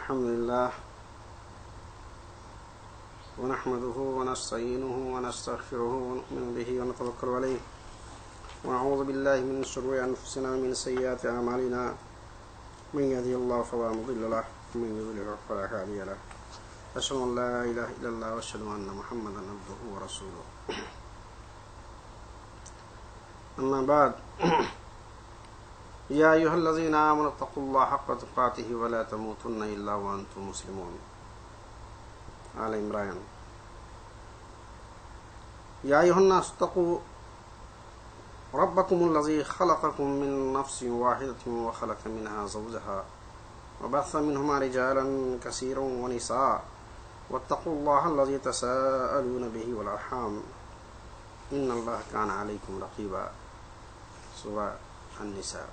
الحمد لله ونحمده ونستعينه ونستغفره ونؤمن به ونتوكل عليه ونعوذ بالله من شرور أنفسنا ومن سيئات أعمالنا من يهده الله فلا مضل له ومن يضلل فلا هادي له أشهد أن لا إله إلا الله وأشهد أن محمدا عبده ورسوله أما بعد يا أيها الذين آمنوا اتقوا الله حق تقاته ولا تموتن إلا وأنتم مسلمون آل عمران يا أيها الناس اتقوا ربكم الذي خلقكم من نفس واحدة وخلق منها زوجها وبث منهما رجالا كثيرا ونساء واتقوا الله الذي تساءلون به والأرحام إن الله كان عليكم رقيبا سورة النساء.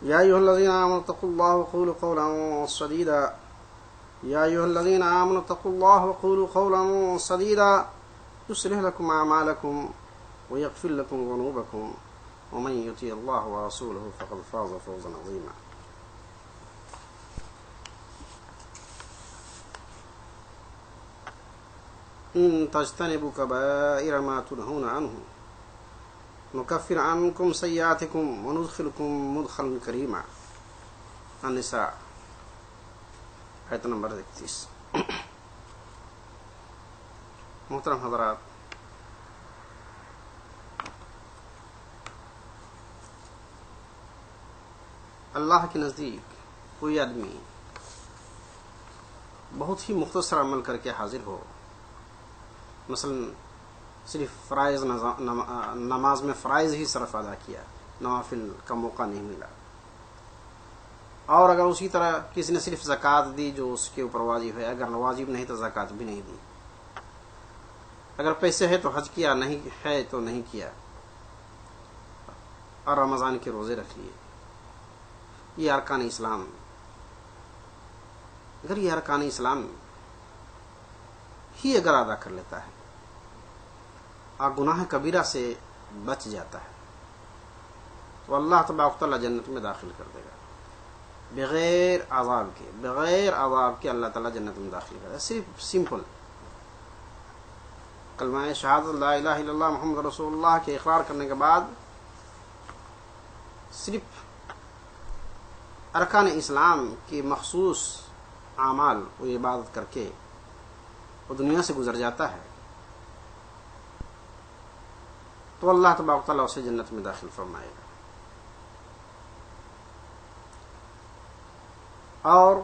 يا أيها الذين آمنوا اتقوا الله وقولوا قولا سديدا يا أيها الذين آمنوا اتقوا الله وقولوا قولا سديدا يصلح لكم أعمالكم ويغفر لكم ذنوبكم ومن يطيع الله ورسوله فقد فاز فوزا عظيما. إن تجتنبوا كبائر ما تنهون عنه نكفر عنكم سيئاتكم وندخلكم مدخلا كريما. النساء آیت نمبر 31. محترم حضرات، اللہ کے نزدیک کوئی آدمی بہت ہی مختصر عمل کر کے حاضر ہو، مثلا صرف فرائض نماز میں فرائض ہی صرف ادا کیا، نوافل کا موقع نہیں ملا، اور اگر اسی طرح کسی نے صرف زکوٰۃ دی جو اس کے اوپر واجب ہے، اگر واجب نہیں تو زکوٰۃ بھی نہیں دی، اگر پیسے ہے تو حج کیا، نہیں ہے تو نہیں کیا، اور رمضان کے روزے رکھ لیے، یہ ارکان اسلام. اگر یہ ارکان اسلام ہی اگر ادا کر لیتا ہے اور گناہ کبیرہ سے بچ جاتا ہے تو اللہ تبارک و تعالیٰ جنت میں داخل کر دے گا بغیر عذاب کے اللہ تعالیٰ جنت میں داخل کر دے گا. صرف سمپل کلمہ شہادت لا الہ الا اللہ محمد رسول اللہ کے اقرار کرنے کے بعد صرف ارکان اسلام کی مخصوص اعمال و عبادت کر کے وہ دنیا سے گزر جاتا ہے تو اللہ تبارک و تعالیٰ اسے جنت میں داخل فرمائے گا. اور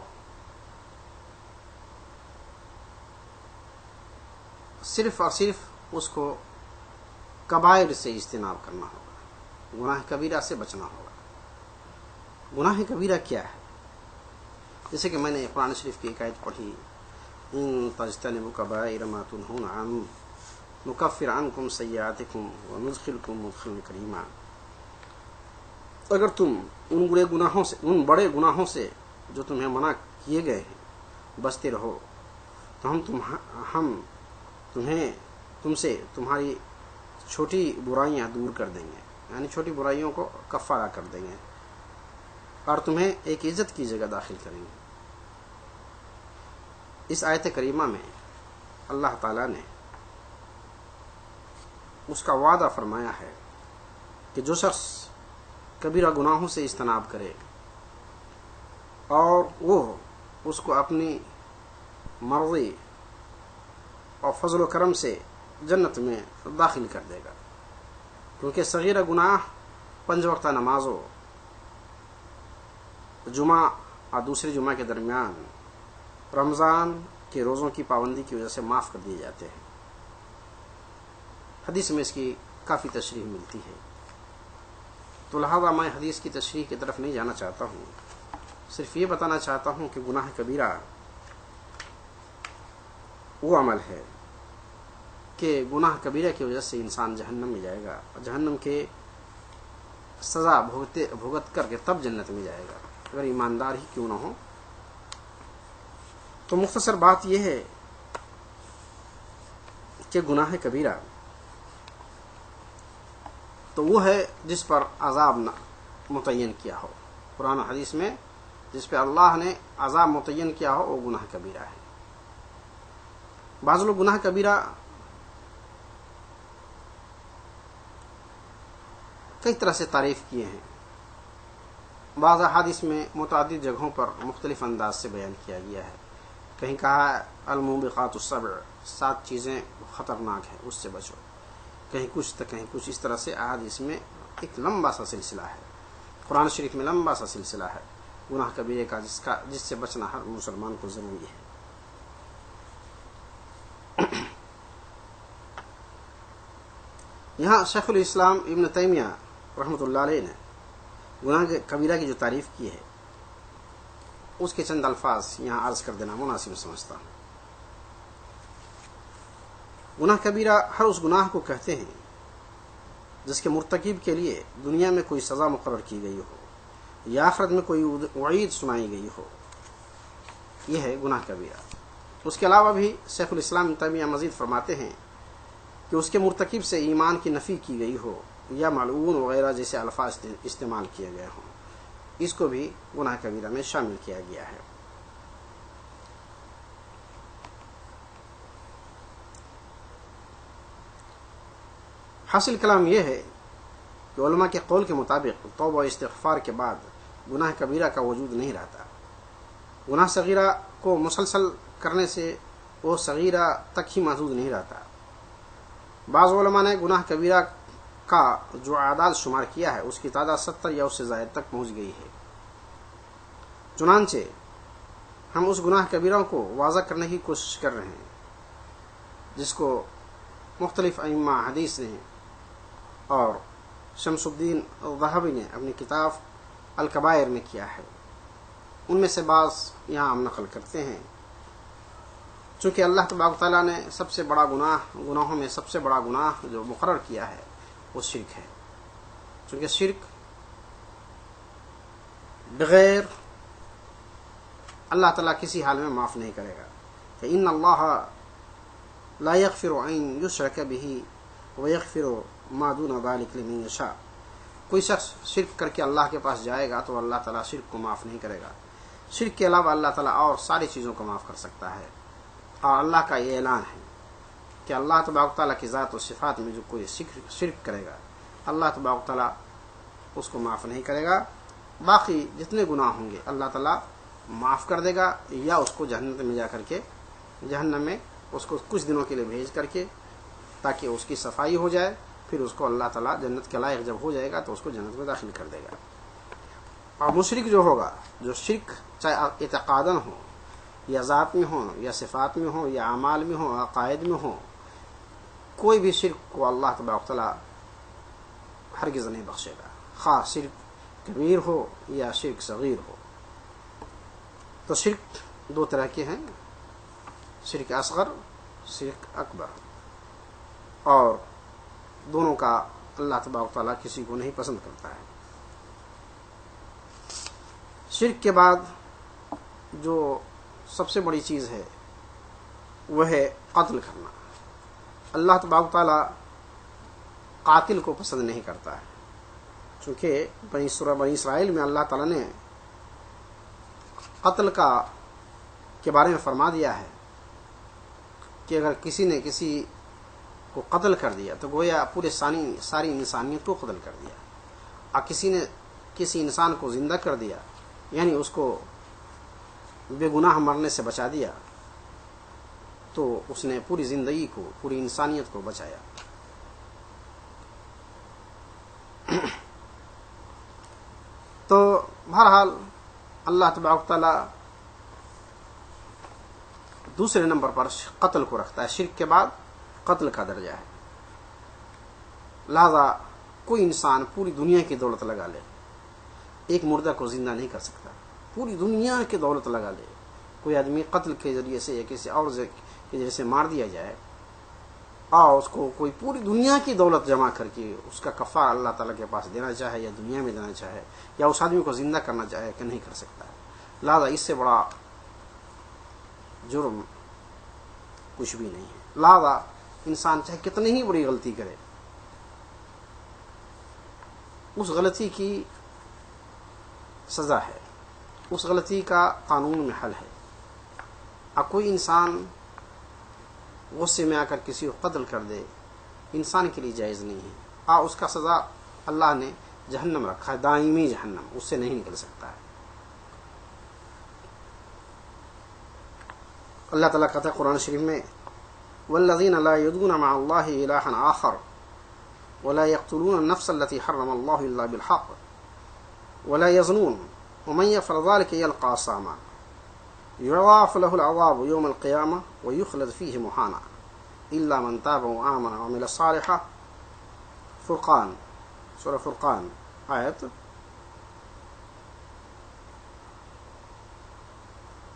صرف اس کو کبائر سے اجتناب کرنا ہوگا، گناہ کبیرہ سے بچنا ہوگا. گناہ کبیرہ کیا ہے؟ جیسے کہ میں نے قرآن شریف کی ایک آیت پڑھی، ان تجتنبوا کبائر ما تنہون عنہ نکفر عنکم سیئاتکم وندخلکم مدخلا کریما. اگر تم ان بڑے گناہوں سے جو تمہیں منع کیے گئے ہیں بچتے رہو تو ہم تم سے تمہاری چھوٹی برائیاں دور کر دیں گے، یعنی چھوٹی برائیوں کو کفارہ کر دیں گے اور تمہیں ایک عزت کی جگہ داخل کریں گے. اس آیت کریمہ میں اللہ تعالیٰ نے اس کا وعدہ فرمایا ہے کہ جو شخص کبیرہ گناہوں سے اجتناب کرے اور وہ اس کو اپنی مرضی اور فضل و کرم سے جنت میں داخل کر دے گا، کیونکہ صغیرہ گناہ 5 وقتہ نمازوں، جمعہ اور دوسرے جمعہ کے درمیان رمضان کے روزوں کی پابندی کی وجہ سے معاف کر دیے جاتے ہیں. حدیث میں اس کی کافی تشریح ملتی ہے، تو لہذا میں حدیث کی تشریح کی طرف نہیں جانا چاہتا ہوں، صرف یہ بتانا چاہتا ہوں کہ گناہ کبیرہ وہ عمل ہے کہ گناہ کبیرہ کی وجہ سے انسان جہنم میں جائے گا، اور جہنم کے سزا بھگت کر کے تب جنت میں جائے گا اگر ایماندار ہی کیوں نہ ہو. تو مختصر بات یہ ہے کہ گناہ کبیرہ تو وہ ہے جس پر عذاب متعین کیا ہو. قرآن و حدیث میں جس پہ اللہ نے عذاب متعین کیا ہو وہ گناہ کبیرہ ہے. بعض لوگ گناہ کبیرہ کئی طرح سے تعریف کیے ہیں. بعض احادیث میں متعدد جگہوں پر مختلف انداز سے بیان کیا گیا ہے. کہیں کہا ہے الموبقات السبع، 7 چیزیں خطرناک ہیں اس سے بچو، کہیں کچھ تو کہیں کچھ. اس طرح سے احادیث میں ایک لمبا سا سلسلہ ہے. قرآن شریف میں لمبا سا سلسلہ ہے گناہ کبیرے کا جس سے بچنا ہر مسلمان کو ضروری ہے. یہاں شیخ الاسلام ابن تیمیہ رحمۃ اللہ علیہ نے گناہ کبیرہ کی جو تعریف کی ہے اس کے چند الفاظ یہاں عرض کر دینا مناسب سمجھتا ہوں. گناہ کبیرہ ہر اس گناہ کو کہتے ہیں جس کے مرتکب کے لیے دنیا میں کوئی سزا مقرر کی گئی ہو یا آخرت میں کوئی وعید سنائی گئی ہو. یہ ہے گناہ کبیرہ. اس کے علاوہ بھی شیخ الاسلام ابن تیمیہ مزید فرماتے ہیں کہ اس کے مرتکب سے ایمان کی نفی کی گئی ہو یا ملعون وغیرہ جیسے الفاظ استعمال کیے گئے ہوں، اس کو بھی گناہ کبیرہ میں شامل کیا گیا ہے. حاصل کلام یہ ہے کہ علماء کے قول کے مطابق توبہ و استغفار کے بعد گناہ کبیرہ کا وجود نہیں رہتا. گناہ صغیرہ کو مسلسل کرنے سے وہ صغیرہ تک ہی محدود نہیں رہتا. بعض علماء نے گناہ کبیرہ کا جو اعداد شمار کیا ہے اس کی تعداد 70 یا اس سے زائد تک پہنچ گئی ہے. چنانچہ ہم اس گناہ کبیرہ کو واضح کرنے کی کوشش کر رہے ہیں جس کو مختلف ائمہ حدیث نے اور شمس الدین الذہبی نے اپنی کتاب الکبائر میں کیا ہے. ان میں سے بعض یہاں ہم نقل کرتے ہیں. چونکہ اللہ تبارک تعالیٰ نے سب سے بڑا گناہوں میں سب سے بڑا گناہ جو مقرر کیا ہے وہ شرک ہے. چونکہ شرک بغیر اللہ تعالیٰ کسی حال میں معاف نہیں کرے گا. کہ ان اللہ لا یغفر ان یشرک به ویغفر ما دون ذلک لمن یشاء. کوئی شخص شرک کر کے اللہ کے پاس جائے گا تو اللہ تعالیٰ شرک کو معاف نہیں کرے گا. شرک کے علاوہ اللہ تعالیٰ اور ساری چیزوں کو معاف کر سکتا ہے. اور اللہ کا یہ اعلان ہے کہ اللہ تبارک تعالیٰ کی ذات و صفات میں جو کوئی شرک کرے گا اللہ تبارک تعالیٰ اس کو معاف نہیں کرے گا. باقی جتنے گناہ ہوں گے اللہ تعالیٰ معاف کر دے گا یا اس کو جہنم میں جا کر کے جہنم میں اس کو کچھ دنوں کے لیے بھیج کر کے تاکہ اس کی صفائی ہو جائے. پھر اس کو اللہ تعالیٰ جنت کے لائق جب ہو جائے گا تو اس کو جنت میں داخل کر دے گا. اور مشرک جو ہوگا جو شرک چاہے اعتقاداً ہو یا ذات میں ہوں یا صفات میں ہوں یا اعمال میں ہوں عقائد میں ہوں، کوئی بھی شرک کو اللہ تبارک تعالیٰ ہرگز نہیں بخشے گا، خواہ شرک کبیر ہو یا شرک صغیر ہو. تو شرک 2 طرح کے ہیں، شرک اصغر، شرک اکبر، اور دونوں کا اللہ تبارک تعالیٰ کسی کو نہیں پسند کرتا ہے. شرک کے بعد جو سب سے بڑی چیز ہے وہ ہے قتل کرنا. اللہ تبارک تعالیٰ قاتل کو پسند نہیں کرتا ہے. چونکہ سورہ بنی اسرائیل میں اللہ تعالیٰ نے قتل کے بارے میں فرما دیا ہے کہ اگر کسی نے کسی کو قتل کر دیا تو گویا پورے ساری انسانیت کو قتل کر دیا. اور کسی نے کسی انسان کو زندہ کر دیا یعنی اس کو بے گناہ مرنے سے بچا دیا تو اس نے پوری زندگی کو پوری انسانیت کو بچایا. تو بہرحال اللہ تبارک تعالیٰ دوسرے نمبر پر قتل کو رکھتا ہے. شرک کے بعد قتل کا درجہ ہے. لہذا کوئی انسان پوری دنیا کی دولت لگا لے ایک مردہ کو زندہ نہیں کر سکتا. پوری دنیا کی دولت لگا لے کوئی آدمی قتل کے ذریعے سے یا کسی اور کے ذریعے سے مار دیا جائے اور اس کو کوئی پوری دنیا کی دولت جمع کر کے اس کا کفارہ اللہ تعالیٰ کے پاس دینا چاہے یا دنیا میں دینا چاہے یا اس آدمی کو زندہ کرنا چاہے کہ نہیں کر سکتا ہے. لہذا اس سے بڑا جرم کچھ بھی نہیں ہے. لہذا انسان چاہے کتنی ہی بڑی غلطی کرے، اس غلطی کی سزا ہے، اس غلطی کا قانون میں حل ہے۔ اب کوئی انسان غصے میں آ کر کسی کو قتل کر دے، انسان کے لیے جائز نہیں ہے، اس کا سزا اللہ نے جہنم رکھا ہے، دائمی جہنم، اس سے نہیں نکل سکتا ہے۔ اللہ تعالیٰ کہتا ہے قرآن شریف میں والذین لا یدعون مع اللہ الہا آخر ولا يقتلون النفس التي حرم الله الا بالحق ولا يزنون ومن يفعل ذلك يلقى أثاما يضاعف له العذاب يوم القيامة ويخلد فيه مهانا إلا من تاب وآمن وعمل صالحا۔ فرقان، سورہ فرقان آیت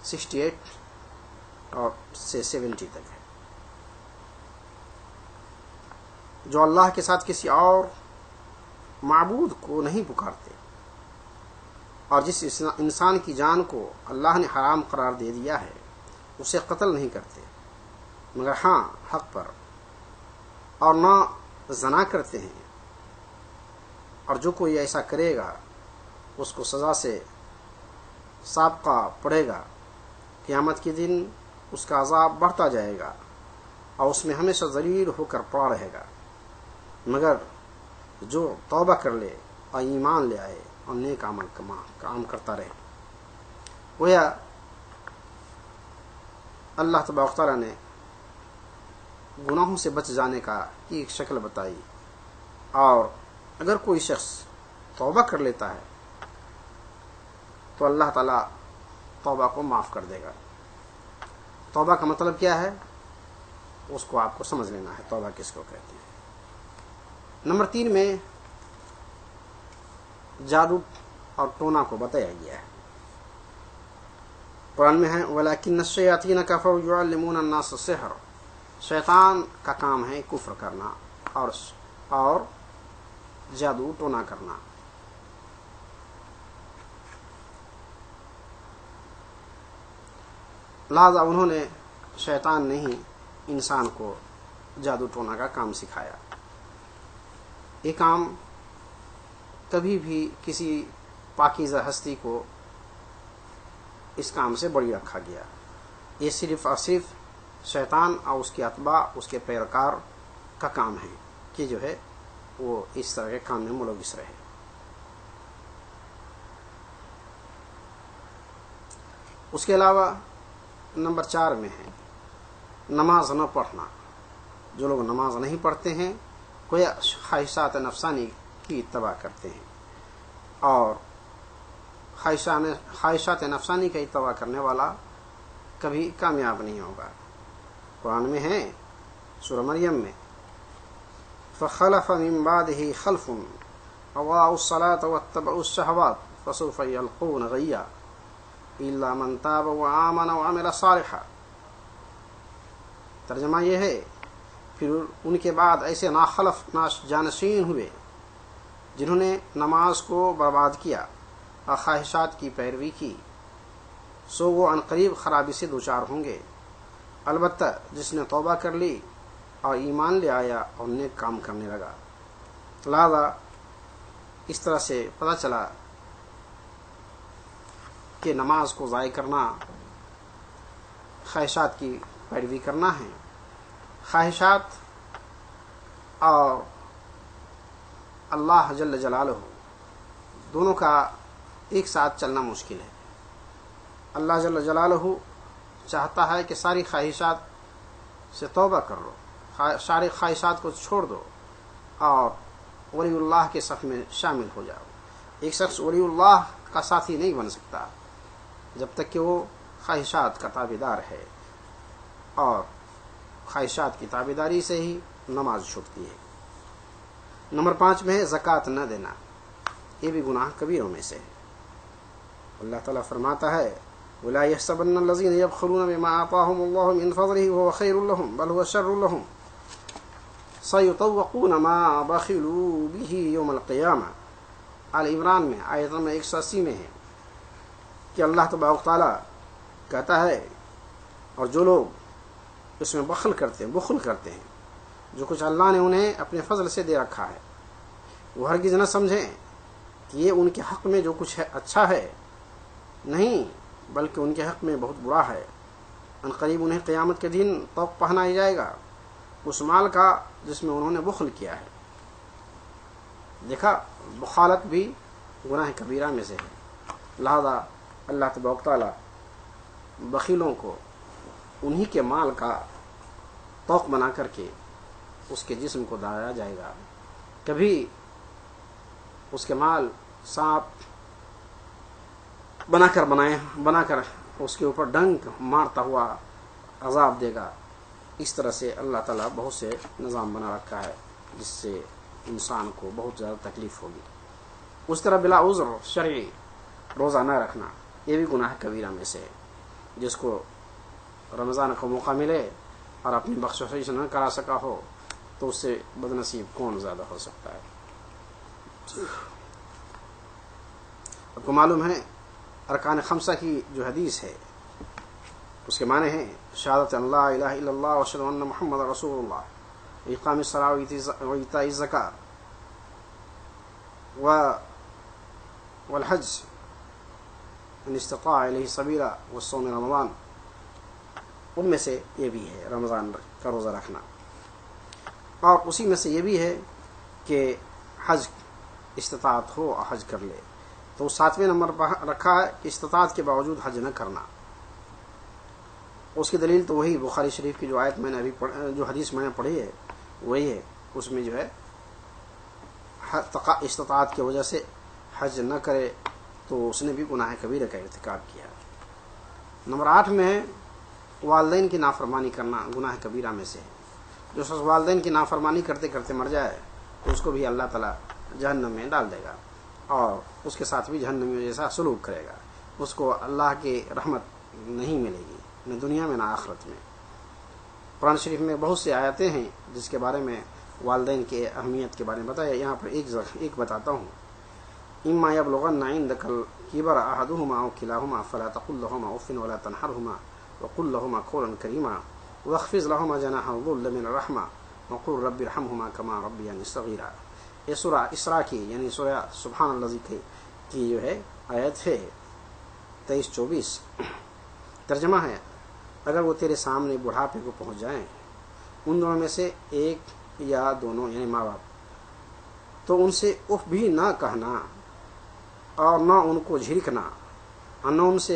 68 اور سے 70 تک ہے۔ جو اللہ کے ساتھ کسی اور معبود کو نہیں پکارتے اور جس انسان کی جان کو اللہ نے حرام قرار دے دیا ہے اسے قتل نہیں کرتے مگر ہاں حق پر، اور نہ زنا کرتے ہیں، اور جو کوئی ایسا کرے گا اس کو سزا سے سابقہ پڑے گا، قیامت کے دن اس کا عذاب بڑھتا جائے گا اور اس میں ہمیشہ ذلیل ہو کر پڑا رہے گا، مگر جو توبہ کر لے اور ایمان لے آئے اور نیک عمل کام کرتا رہے۔ گویا اللہ تبارک تعالیٰ نے گناہوں سے بچ جانے کا ایک شکل بتائی، اور اگر کوئی شخص توبہ کر لیتا ہے تو اللہ تعالیٰ توبہ کو معاف کر دے گا۔ توبہ کا مطلب کیا ہے اس کو آپ کو سمجھ لینا ہے، توبہ کس کو کہتے ہیں۔ نمبر 3 میں جادو اور ٹونا کو بتایا گیا ہے۔ قرآن میں ہے وَلَكِنَّ الشَّيَاطِينَ كَفَرُوا يُعَلِّمُونَ النَّاسَ السِّحْرَ، شیطان کا کام ہے کفر کرنا اور جادو ٹونا کرنا۔ لہذا انہوں نے، شیطان نے ہی انسان کو جادو ٹونا کا کام سکھایا۔ یہ کام کبھی بھی کسی پاکیزہ ہستی کو اس کام سے بری رکھا گیا۔ یہ صرف اور صرف شیطان اور اس کے اتباع، اس کے پیروکار کا کام ہے کہ جو ہے وہ اس طرح کے کام میں ملوث رہے۔ اس کے علاوہ نمبر 4 میں ہے نماز نہ پڑھنا۔ جو لوگ نماز نہیں پڑھتے ہیں کوئی خواہشات نفسانی کی اتباع کرتے ہیں، اور خواہشات نفسانی کا اتباع کرنے والا کبھی کامیاب نہیں ہوگا۔ قرآن میں ہے سورہ مریم میں فخلف من بعده خلف اضاعوا الصلاة واتبعوا الشهوات فسوف يلقون غيا الا من تاب وآمن وعمل صالحا۔ ترجمہ یہ ہے پھر ان کے بعد ایسے ناخلف جانشین ہوئے جنہوں نے نماز کو برباد کیا اور خواہشات کی پیروی کی، سو وہ عنقریب خرابی سے دوچار ہوں گے، البتہ جس نے توبہ کر لی اور ایمان لے آیا اور نیک کام کرنے لگا۔ لہذا اس طرح سے پتہ چلا کہ نماز کو ضائع کرنا خواہشات کی پیروی کرنا ہے۔ خواہشات اور اللہ جل جلالہ دونوں کا ایک ساتھ چلنا مشکل ہے۔ اللہ جل جلالہ چاہتا ہے کہ ساری خواہشات سے توبہ کر لو، ساری خواہشات کو چھوڑ دو اور ولی اللہ کے صف میں شامل ہو جاؤ۔ ایک شخص ولی اللہ کا ساتھی نہیں بن سکتا جب تک کہ وہ خواہشات کا تابعدار ہے، اور خواہشات کی تابعداری سے ہی نماز چھوٹتی ہے۔ نمبر 5 میں ہے زکوٰۃ نہ دینا، یہ بھی گناہ کبیروں میں سے ہے۔ اللہ تعالیٰ فرماتا ہے وَلَا يَحْسَبَنَّ الَّذِينَ يَبْخَلُونَ بِمَا آتَاهُمُ اللَّهُ مِنْ فَضْلِهِ وَهُوَ خَيْرٌ لَهُمْ بَلْ هُوَ شَرٌّ لَهُمْ سَيُطَوَّقُونَ مَا بَخِلُوا بِهِ يَوْمَ الْقِيَامَةِ۔ آل عمران میں آیت نمبر 180 میں ہے کہ اللہ تبارک تعالیٰ کہتا ہے اور جو لوگ اس میں بخل کرتے ہیں جو کچھ اللہ نے انہیں اپنے فضل سے دے رکھا ہے وہ ہرگز نہ سمجھیں کہ یہ ان کے حق میں جو کچھ ہے اچھا ہے، نہیں بلکہ ان کے حق میں بہت برا ہے۔ ان قریب انہیں قیامت کے دن طوق پہنایا جائے گا اس مال کا جس میں انہوں نے بخل کیا ہے۔ دیکھا، بخالت بھی گناہ کبیرہ میں سے ہے، لہذا اللہ تبارک تعالیٰ بخیلوں کو انہی کے مال کا طوق بنا کر کے اس کے جسم کو دایا جائے گا۔ کبھی اس کے مال سانپ بنا کر اس کے اوپر ڈنک مارتا ہوا عذاب دے گا۔ اس طرح سے اللہ تعالیٰ بہت سے نظام بنا رکھا ہے جس سے انسان کو بہت زیادہ تکلیف ہوگی۔ اس طرح بلا عذر شرعی روزہ نہ رکھنا یہ بھی گناہ کبیرہ میں سے ہے۔ جس کو رمضان کا موقع ملے اور اپنی بخشش نہ کرا سکا ہو تو اس سے بد نصیب کون زیادہ ہو سکتا ہے۔ آپ کو معلوم ہے ارکان خمسہ کی جو حدیث ہے اس کے معنی ہیں شہادت ان لا الہ الا اللہ و اشہد ان محمد رسول اللہ، اقام الصلاۃ و ایتاء الزکاۃ والحج ان استطاع الیہ سبیلا وصوم رمضان، ان میں سے یہ بھی ہے رمضان کا روزہ رکھنا۔ اور اسی میں سے یہ بھی ہے کہ حج استطاعت ہو اور حج کر لے، تو 7ویں نمبر پر رکھا ہے کہ استطاعت کے باوجود حج نہ کرنا۔ اس کی دلیل تو وہی بخاری شریف کی جو آیت میں نے ابھی جو حدیث میں نے پڑھی ہے وہی ہے، اس میں جو ہے استطاعت کی وجہ سے حج نہ کرے تو اس نے بھی گناہ کبیرہ کا ارتکاب کیا۔ نمبر 8 میں ہے والدین کی نافرمانی کرنا گناہ کبیرہ میں سے ہے۔ جو شخص والدین کی نافرمانی کرتے کرتے مر جائے تو اس کو بھی اللہ تعالیٰ جہنم میں ڈال دے گا اور اس کے ساتھ بھی جہنمی جیسا سلوک کرے گا، اس کو اللہ کی رحمت نہیں ملے گی نہ دنیا میں نہ آخرت میں۔ قرآن شریف میں بہت سی آیتیں ہیں جس کے بارے میں والدین کی اہمیت کے بارے میں بتایا، یہاں پر ایک بتاتا ہوں۔ اما یبلغن عندک الکبر احدہما او کلاہما فلا تقل لہما اف ولا تنہرہما وقل لہما قولا کریما واخفض لہما جناح الذل من الرحمہ وقل رب ارحمہما کما ربیانی صغیرا۔ یہ سورہ اسراء کی یعنی سورہ سبحان اللہ کی جو ہے آیت ہے 23-24۔ ترجمہ ہے اگر وہ تیرے سامنے بڑھاپے کو پہنچ جائیں، ان دونوں میں سے ایک یا دونوں یعنی ماں باپ، تو ان سے اف بھی نہ کہنا اور نہ ان کو جھڑکنا، اور نہ ان سے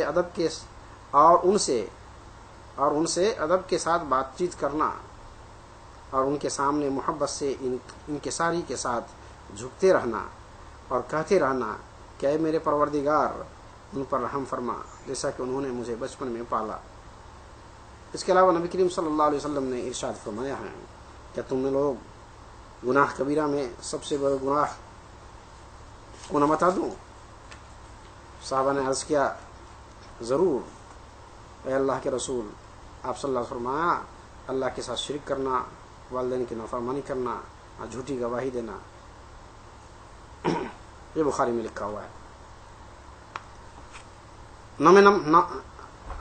ادب کے ساتھ بات چیت کرنا، اور ان کے سامنے محبت سے انکساری کے ساتھ جھکتے رہنا اور کہتے رہنا کہ اے میرے پروردگار ان پر رحم فرما جیسا کہ انہوں نے مجھے بچپن میں پالا۔ اس کے علاوہ نبی کریم صلی اللہ علیہ وسلم نے ارشاد فرمایا ہے کہ تم لوگ گناہ کبیرہ میں سب سے بڑے گناہ کو نہ بتا دوں؟ صحابہ نے عرض کیا ضرور اے اللہ کے رسول۔ آپ صلی اللہ علیہ وسلم فرمایا اللہ کے ساتھ شرک کرنا، والدین کی نافرمانی کرنا اور جھوٹی گواہی دینا۔ یہ بخاری میں لکھا ہوا ہے۔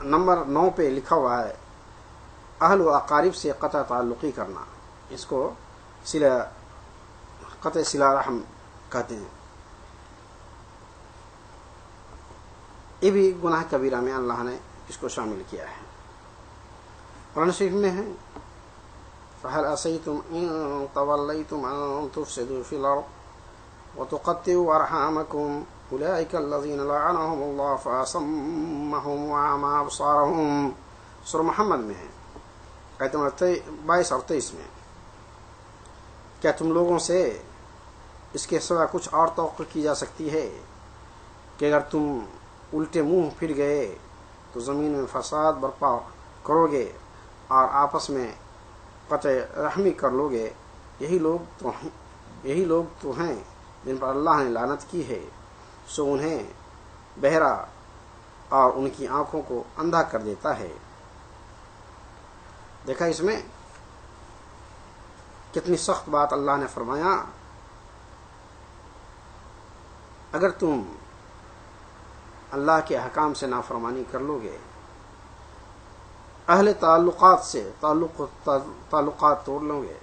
نمبر 9 پہ لکھا ہوا ہے اہل و اقارب سے قطع تعلقی کرنا، اس کو قطع صلہ رحم کہتے ہیں۔ یہ بھی گناہ کبیرہ میں اللہ نے اس کو شامل کیا ہے۔ قرآن شریف میں ہے فَهَلْ عَصَيْتُمْ إِن تَوَلَّيْتُمْ أَن تُفْسِدُوا فِي الْأَرْضِ وَتُقَطِّعُوا أَرْحَامَكُمْ أُولَٰئِكَ الَّذِينَ لَعَنَهُمُ اللَّهُ فَأَصَمَّهُمْ وَأَعْمَىٰ أَبْصَارَهُمْ۔ سورہ محمد میں ہے آیت نمبر 22 اور 23 میں۔ کیا تم لوگوں سے اس کے سوا کچھ اور توقع کی جا سکتی ہے کہ اگر تم الٹے منہ پھر گئے تو زمین میں فساد برپا کرو گے اور آپس میں قطع رحمی کر لو گے؟ یہی لوگ تو ہیں جن پر اللہ نے لعنت کی ہے، سو انہیں بہرا اور ان کی آنکھوں کو اندھا کر دیتا ہے۔ دیکھا اس میں کتنی سخت بات اللہ نے فرمایا، اگر تم اللہ کے احکام سے نافرمانی کر لو گے، اہل تعلقات سے تعلقات توڑ لو گے،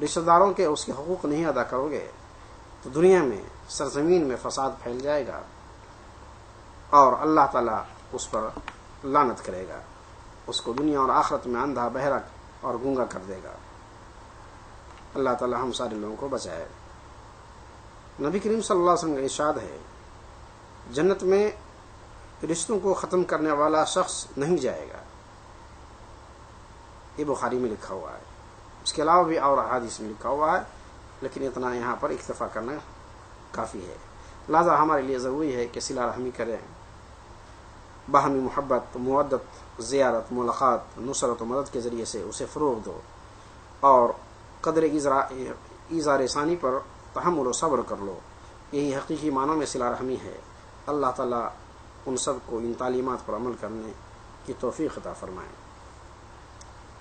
رشتہ داروں کے اس کے حقوق نہیں ادا کرو گے تو دنیا میں سرزمین میں فساد پھیل جائے گا اور اللہ تعالیٰ اس پر لعنت کرے گا، اس کو دنیا اور آخرت میں اندھا بہرا اور گونگا کر دے گا۔ اللہ تعالیٰ ہم سارے لوگوں کو بچائے۔ نبی کریم صلی اللہ علیہ وسلم کا ارشاد ہے جنت میں رشتوں کو ختم کرنے والا شخص نہیں جائے گا، یہ بخاری میں لکھا ہوا ہے، اس کے علاوہ بھی اور احادیث میں لکھا ہوا ہے، لیکن اتنا یہاں پر اکتفا کرنا کافی ہے۔ لہذا ہمارے لیے ضروری ہے کہ صلہ رحمی کریں، باہمی محبت، مودت، زیارت، ملاقات، نصرت و مدد کے ذریعے سے اسے فروغ دو اور قدر ایزار ثانی پر تحمل و صبر کر لو، یہی حقیقی معنوں میں صلہ رحمی ہے۔ اللہ تعالیٰ ان سب کو ان تعلیمات پر عمل کرنے کی توفیق عطا فرمائے۔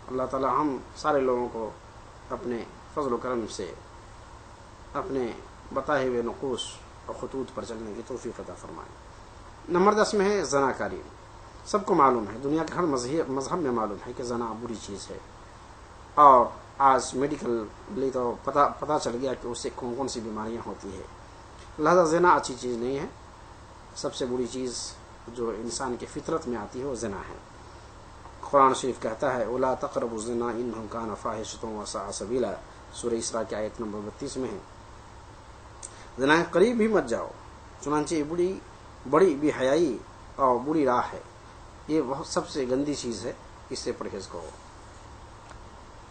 اللہ تعالیٰ ہم سارے لوگوں کو اپنے فضل و کرم سے اپنے بتائے ہوئے نقوش اور خطوط پر چلنے کی توفیق عطا فرمائے۔ نمبر 10 میں ہے زنا کاری۔ سب کو معلوم ہے، دنیا کے ہر مذہب میں معلوم ہے کہ زنا بری چیز ہے، اور آج میڈیکل تو پتہ چل گیا کہ اس سے کون کون سی بیماریاں ہوتی ہے۔ لہذا زنا اچھی چیز نہیں ہے، سب سے بری چیز جو انسان کی فطرت میں آتی ہے وہ زنا ہے۔ قرآن شریف کہتا ہے وَلَا تَقْرَبُوا الزِّنَا إِنَّهُ كَانَ فَاحِشَةً وَسَاءَ سَبِيلًا، سورہ اسراء کی آیت نمبر 32 میں ہے۔ زنا کے قریب بھی مت جاؤ، چنانچہ بڑی بے حیائی اور بری راہ ہے، یہ بہت سب سے گندی چیز ہے، اس سے پرہیز کرو۔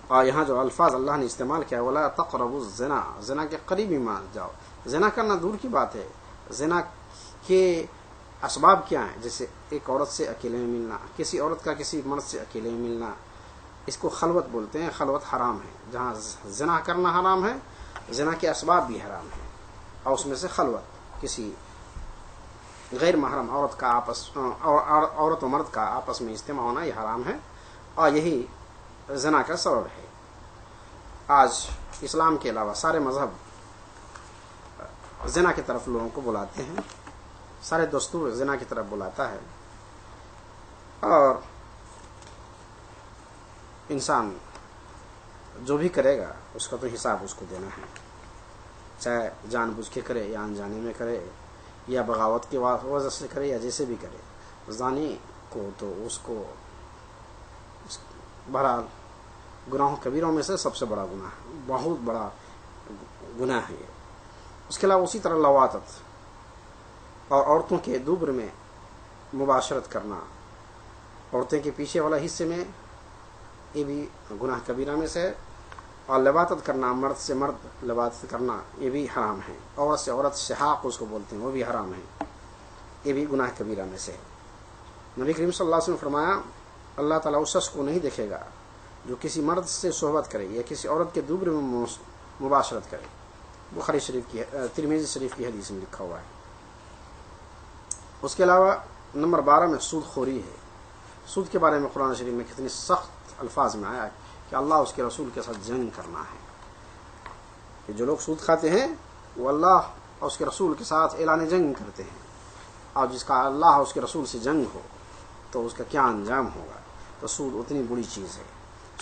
اور یہاں جو الفاظ اللہ نے استعمال کیا وَلَا تَقْرَبُوا الزِّنَا، زنا کے قریب ہی مت جاؤ۔ زنا کرنا دور کی بات ہے، زنا کے اسباب کیا ہیں؟ جیسے ایک عورت سے اکیلے میں ملنا، کسی عورت کا کسی مرد سے اکیلے میں ملنا، اس کو خلوت بولتے ہیں۔ خلوت حرام ہے، جہاں زنا کرنا حرام ہے، زنا کے اسباب بھی حرام ہیں، اور اس میں سے خلوت، کسی غیر محرم عورت و مرد کا آپس میں اجتماع ہونا، یہ حرام ہے، اور یہی زنا کا سبب ہے۔ آج اسلام کے علاوہ سارے مذہب زنا کی طرف لوگوں کو بلاتے ہیں، سارے دستور زنا کی طرف بلاتا ہے، اور انسان جو بھی کرے گا اس کا تو حساب اس کو دینا ہے، چاہے جان بوجھ کے کرے یا انجانے میں کرے، یا بغاوت کی وجہ سے کرے، یا جیسے بھی کرے۔ زانی کو تو اس کو بہرحال گناہوں کبیروں میں سے سب سے بڑا گناہ ہے، بہت بڑا گناہ ہے یہ۔ اس کے علاوہ اسی طرح لواطت اور عورتوں کے دوبر میں مباشرت کرنا، عورتیں کے پیچھے والا حصے میں، یہ بھی گناہ کبیرہ میں سے ہے، اور لواطت کرنا، مرد سے مرد لواطت کرنا، یہ بھی حرام ہے۔ عورت سے عورت شحاق اس کو بولتے ہیں، وہ بھی حرام ہے، یہ بھی گناہ کبیرہ میں سے ہے۔ نبی کریم صلی اللہ علیہ وسلم نے فرمایا اللہ تعالیٰ اس شخص کو نہیں دیکھے گا جو کسی مرد سے صحبت کرے یا کسی عورت کے دوبر میں مباشرت کرے۔ بخاری شریف کی، ترمذی شریف کی حدیث میں لکھا ہوا ہے۔ اس کے علاوہ نمبر 12 میں سود خوری ہے۔ سود کے بارے میں قرآن شریف میں کتنی سخت الفاظ میں آیا کہ اللہ اس کے رسول کے ساتھ جنگ کرنا ہے، کہ جو لوگ سود کھاتے ہیں وہ اللہ اور اس کے رسول کے ساتھ اعلان جنگ کرتے ہیں، اور جس کا اللہ اور اس کے رسول سے جنگ ہو تو اس کا کیا انجام ہوگا۔ تو سود اتنی بری چیز ہے۔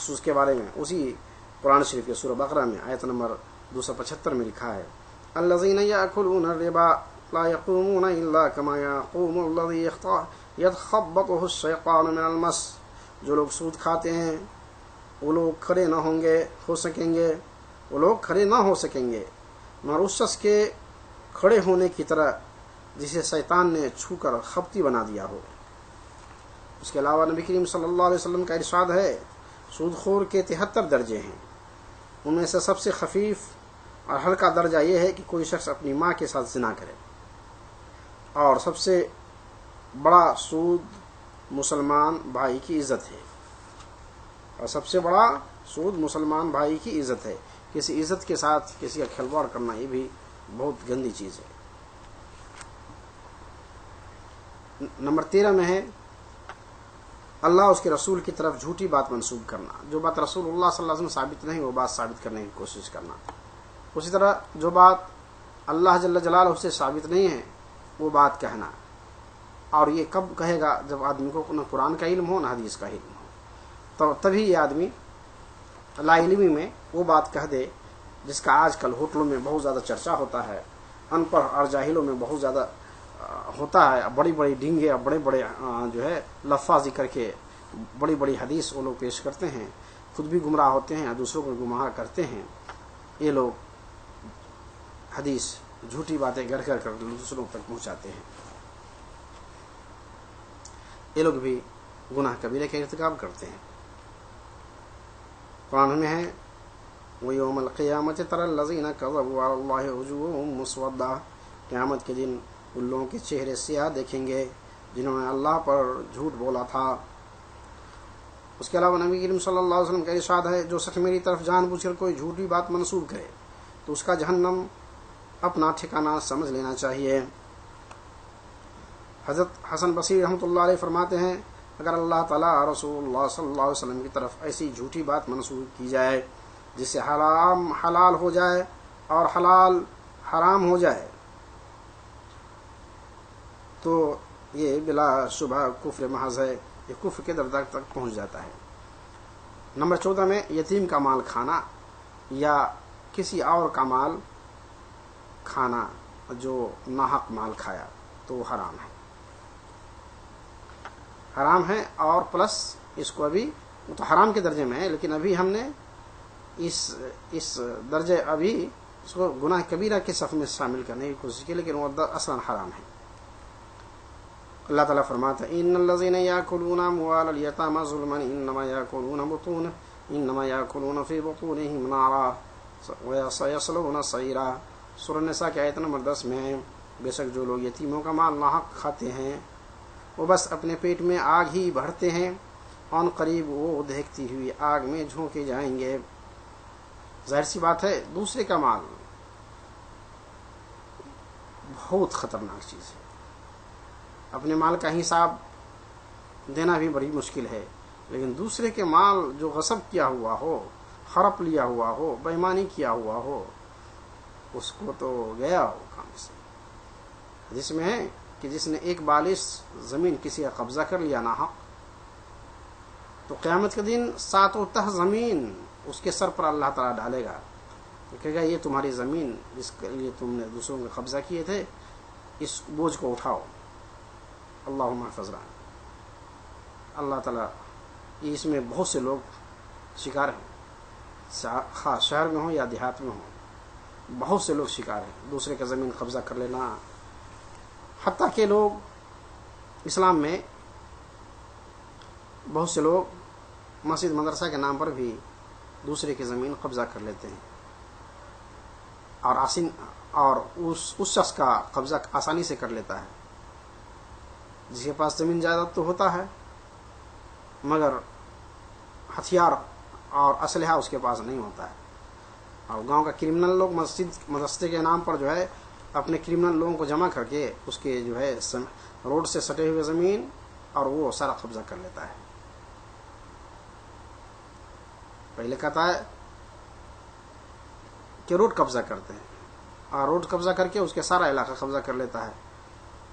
سود کے بارے میں اسی قرآن شریف کے سورہ بقرہ میں آیت نمبر 275 میں لکھا ہے الذین یأکلون الربا لا يقومون الا كما يقوم الذی يتخبطه الشیطان من المس، جو لوگ سود کھاتے ہیں وہ لوگ کھڑے نہ ہو سکیں گے مگر اس شخص کے کھڑے ہونے کی طرح جسے شیطان نے چھو کر خبتی بنا دیا ہو۔ اس کے علاوہ نبی کریم صلی اللہ علیہ وسلم کا ارشاد ہے سود خور کے 73 درجے ہیں، ان میں سے سب سے خفیف اور ہلکا درجہ یہ ہے کہ کوئی شخص اپنی ماں کے ساتھ زنا کرے، اور سب سے بڑا سود مسلمان بھائی کی عزت ہے، اور سب سے بڑا سود مسلمان بھائی کی عزت ہے۔ کسی عزت کے ساتھ کسی کا کھلواڑ کرنا یہ بھی بہت گندی چیز ہے۔ نمبر 13 میں ہے اللہ اس کے رسول کی طرف جھوٹی بات منسوب کرنا، جو بات رسول اللہ صلی اللہ علیہ وسلم ثابت نہیں وہ بات ثابت کرنے کی کوشش کرنا۔ اسی طرح جو بات اللہ جل جلالہ سے ثابت نہیں ہے وہ بات کہنا، اور یہ کب کہے گا جب آدمی کو نہ قرآن کا علم ہو نہ حدیث کا علم ہو، تو تبھی یہ آدمی لا علمی میں وہ بات کہہ دے جس کا آج کل ہوٹلوں میں بہت زیادہ چرچا ہوتا ہے، ان پڑھ اور جاہلوں میں بہت زیادہ ہوتا ہے، بڑی بڑی ڈینگے اور بڑے بڑے جو ہے لفاظی کر کے بڑی بڑی حدیث وہ لوگ پیش کرتے ہیں، خود بھی گمراہ ہوتے ہیں اور دوسروں کو گمراہ کرتے ہیں. یہ لوگ حدیث جھوٹی باتیں گڑھ کر دوسروں تک پہنچاتے ہیں. یہ لوگ بھی گناہ کبیرہ کا ارتکاب کرتے ہیں. قرآن میں ہے وَيَوْمَ الْقِيَامَةِ تَرَى الَّذِينَ كَذَبُوا عَلَى اللَّهِ وُجُوهُهُمْ مُسْوَدَّةٌ، قیامت کے دن ان لوگوں کے چہرے سیاہ دیکھیں گے جنہوں نے اللہ پر جھوٹ بولا تھا. اس کے علاوہ نبی کریم صلی اللہ علیہ وسلم کا ارشاد ہے جو شخص میری طرف جان بوجھ کر کوئی جھوٹی بات منسوب کرے تو اس کا جہنم اپنا ٹھکانہ سمجھ لینا چاہیے. حضرت حسن بصری رحمۃ اللہ علیہ فرماتے ہیں اگر اللہ تعالیٰ رسول اللہ صلی اللہ علیہ وسلم کی طرف ایسی جھوٹی بات منسوب کی جائے جس سے حرام حلال ہو جائے اور حلال حرام ہو جائے تو یہ بلا شبہ کفر محض ہے، یہ کفر کے درجہ تک پہنچ جاتا ہے. نمبر 14 میں یتیم کا مال کھانا یا کسی اور کا مال کھانا جو ناحق مال کھایا تو وہ حرام ہے، حرام ہے. اور پلس اس کو ابھی وہ تو حرام کے درجے میں ہے لیکن ابھی ہم نے اس درجے ابھی اس کو گناہ کبیرہ کے صف میں شامل کرنے کی کوشش کی لیکن وہ اصلا حرام ہے. اللہ تعالیٰ فرماتا ہے ان الذين ياكلون اموال اليتامى ظلما انما ياكلون في بطونهم نارا وسيصلون سعيرا. سورہ النساء کی آیت نمبر 10 میں ہے بے شک جو لوگ یتیموں کا مال ناحق کھاتے ہیں وہ بس اپنے پیٹ میں آگ ہی بھرتے ہیں، ان قریب وہ دہکتی ہوئی آگ میں جھونکے جائیں گے. ظاہر سی بات ہے دوسرے کا مال بہت خطرناک چیز ہے. اپنے مال کا حساب دینا بھی بڑی مشکل ہے لیکن دوسرے کے مال جو غصب کیا ہوا ہو، ہڑپ لیا ہوا ہو، بے ایمانی کیا ہوا ہو اس کو تو گیا ہو کام سے. حدیث میں ہے کہ جس نے ایک بالش زمین کسی کا قبضہ کر لیا ناحق تو قیامت کے دن 7 تہ زمین اس کے سر پر اللہ تعالیٰ ڈالے گا، کہے گا یہ تمہاری زمین جس کے لیے تم نے دوسروں کا قبضہ کیے تھے اس بوجھ کو اٹھاؤ. اللہم احفظنا. اللہ تعالیٰ اس میں بہت سے لوگ شکار ہیں، خاص شہر میں ہوں یا دیہات میں ہوں، بہت سے لوگ شکار ہیں دوسرے کا زمین قبضہ کر لینا. حتیٰ کہ لوگ اسلام میں بہت سے لوگ مسجد مدرسہ کے نام پر بھی دوسرے کی زمین قبضہ کر لیتے ہیں اور اس شخص کا قبضہ آسانی سے کر لیتا ہے جس کے پاس زمین جائیداد تو ہوتا ہے مگر ہتھیار اور اسلحہ اس کے پاس نہیں ہوتا ہے. اور گاؤں کا کرمنل لوگ مسجد مدرسے کے نام پر جو ہے اپنے کرمنل لوگوں کو جمع کر کے اس کے جو ہے روڈ سے سٹے ہوئے زمین اور وہ سارا قبضہ کر لیتا ہے. پہلے کہتا ہے کہ روڈ قبضہ کرتے ہیں اور روڈ قبضہ کر کے اس کے سارا علاقہ قبضہ کر لیتا ہے،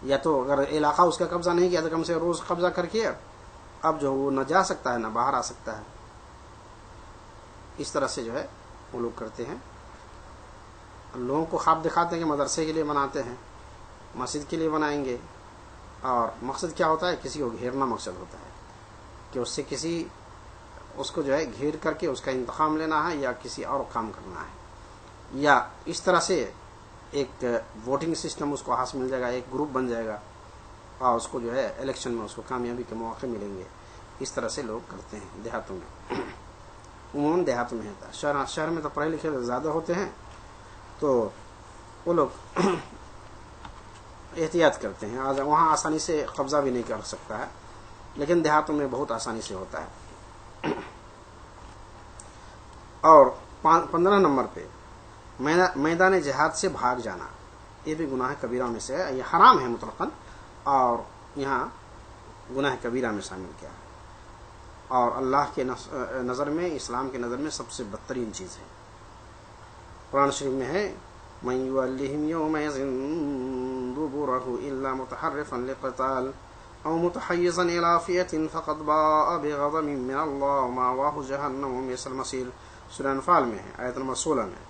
یا تو اگر علاقہ اس کا قبضہ نہیں کیا تو کم سے روز قبضہ کر کے اب جو وہ نہ جا سکتا ہے نہ باہر آ سکتا ہے. اس طرح سے جو ہے وہ لوگ کرتے ہیں. لوگوں کو خواب دکھاتے ہیں کہ مدرسے کے لیے بناتے ہیں، مسجد کے لیے بنائیں گے، اور مقصد کیا ہوتا ہے کسی کو گھیرنا مقصد ہوتا ہے کہ اس سے اس کو جو ہے گھیر کر کے اس کا انتقام لینا ہے یا کسی اور کام کرنا ہے، یا اس طرح سے ایک ووٹنگ سسٹم اس کو حاصل مل جائے گا، ایک گروپ بن جائے گا اور اس کو جو ہے الیکشن میں اس کو کامیابی کے مواقع ملیں گے. اس طرح سے لوگ کرتے ہیں دیہاتوں میں. عموماً دیہاتوں میں ہوتا ہے، شہر میں تو پڑھے لکھے زیادہ ہوتے ہیں تو وہ لوگ احتیاط کرتے ہیں، وہاں آسانی سے قبضہ بھی نہیں کر سکتا ہے لیکن دیہاتوں میں بہت آسانی سے ہوتا ہے. اور 15 نمبر پہ میدان جہاد سے بھاگ جانا، یہ بھی گناہ کبیرہ میں سے ہے. یہ حرام ہے مطلقاً اور یہاں گناہ کبیرہ میں شامل کیا ہے اور اللہ کے نظر میں، اسلام کے نظر میں سب سے بدترین چیز ہے. قرآن شریف میں ہے مَن يُوَلِّهِمْ يَوْمَئِذٍ دُبُرَهُ إِلَّا مُتَحَرِّفًا لِقِتَالٍ او متحيزا الى فئة فقد باء بغضب من الله ومأواه جهنم وبئس المصير. سورہ انفال میں ہے، آیت نمبر 16 میں.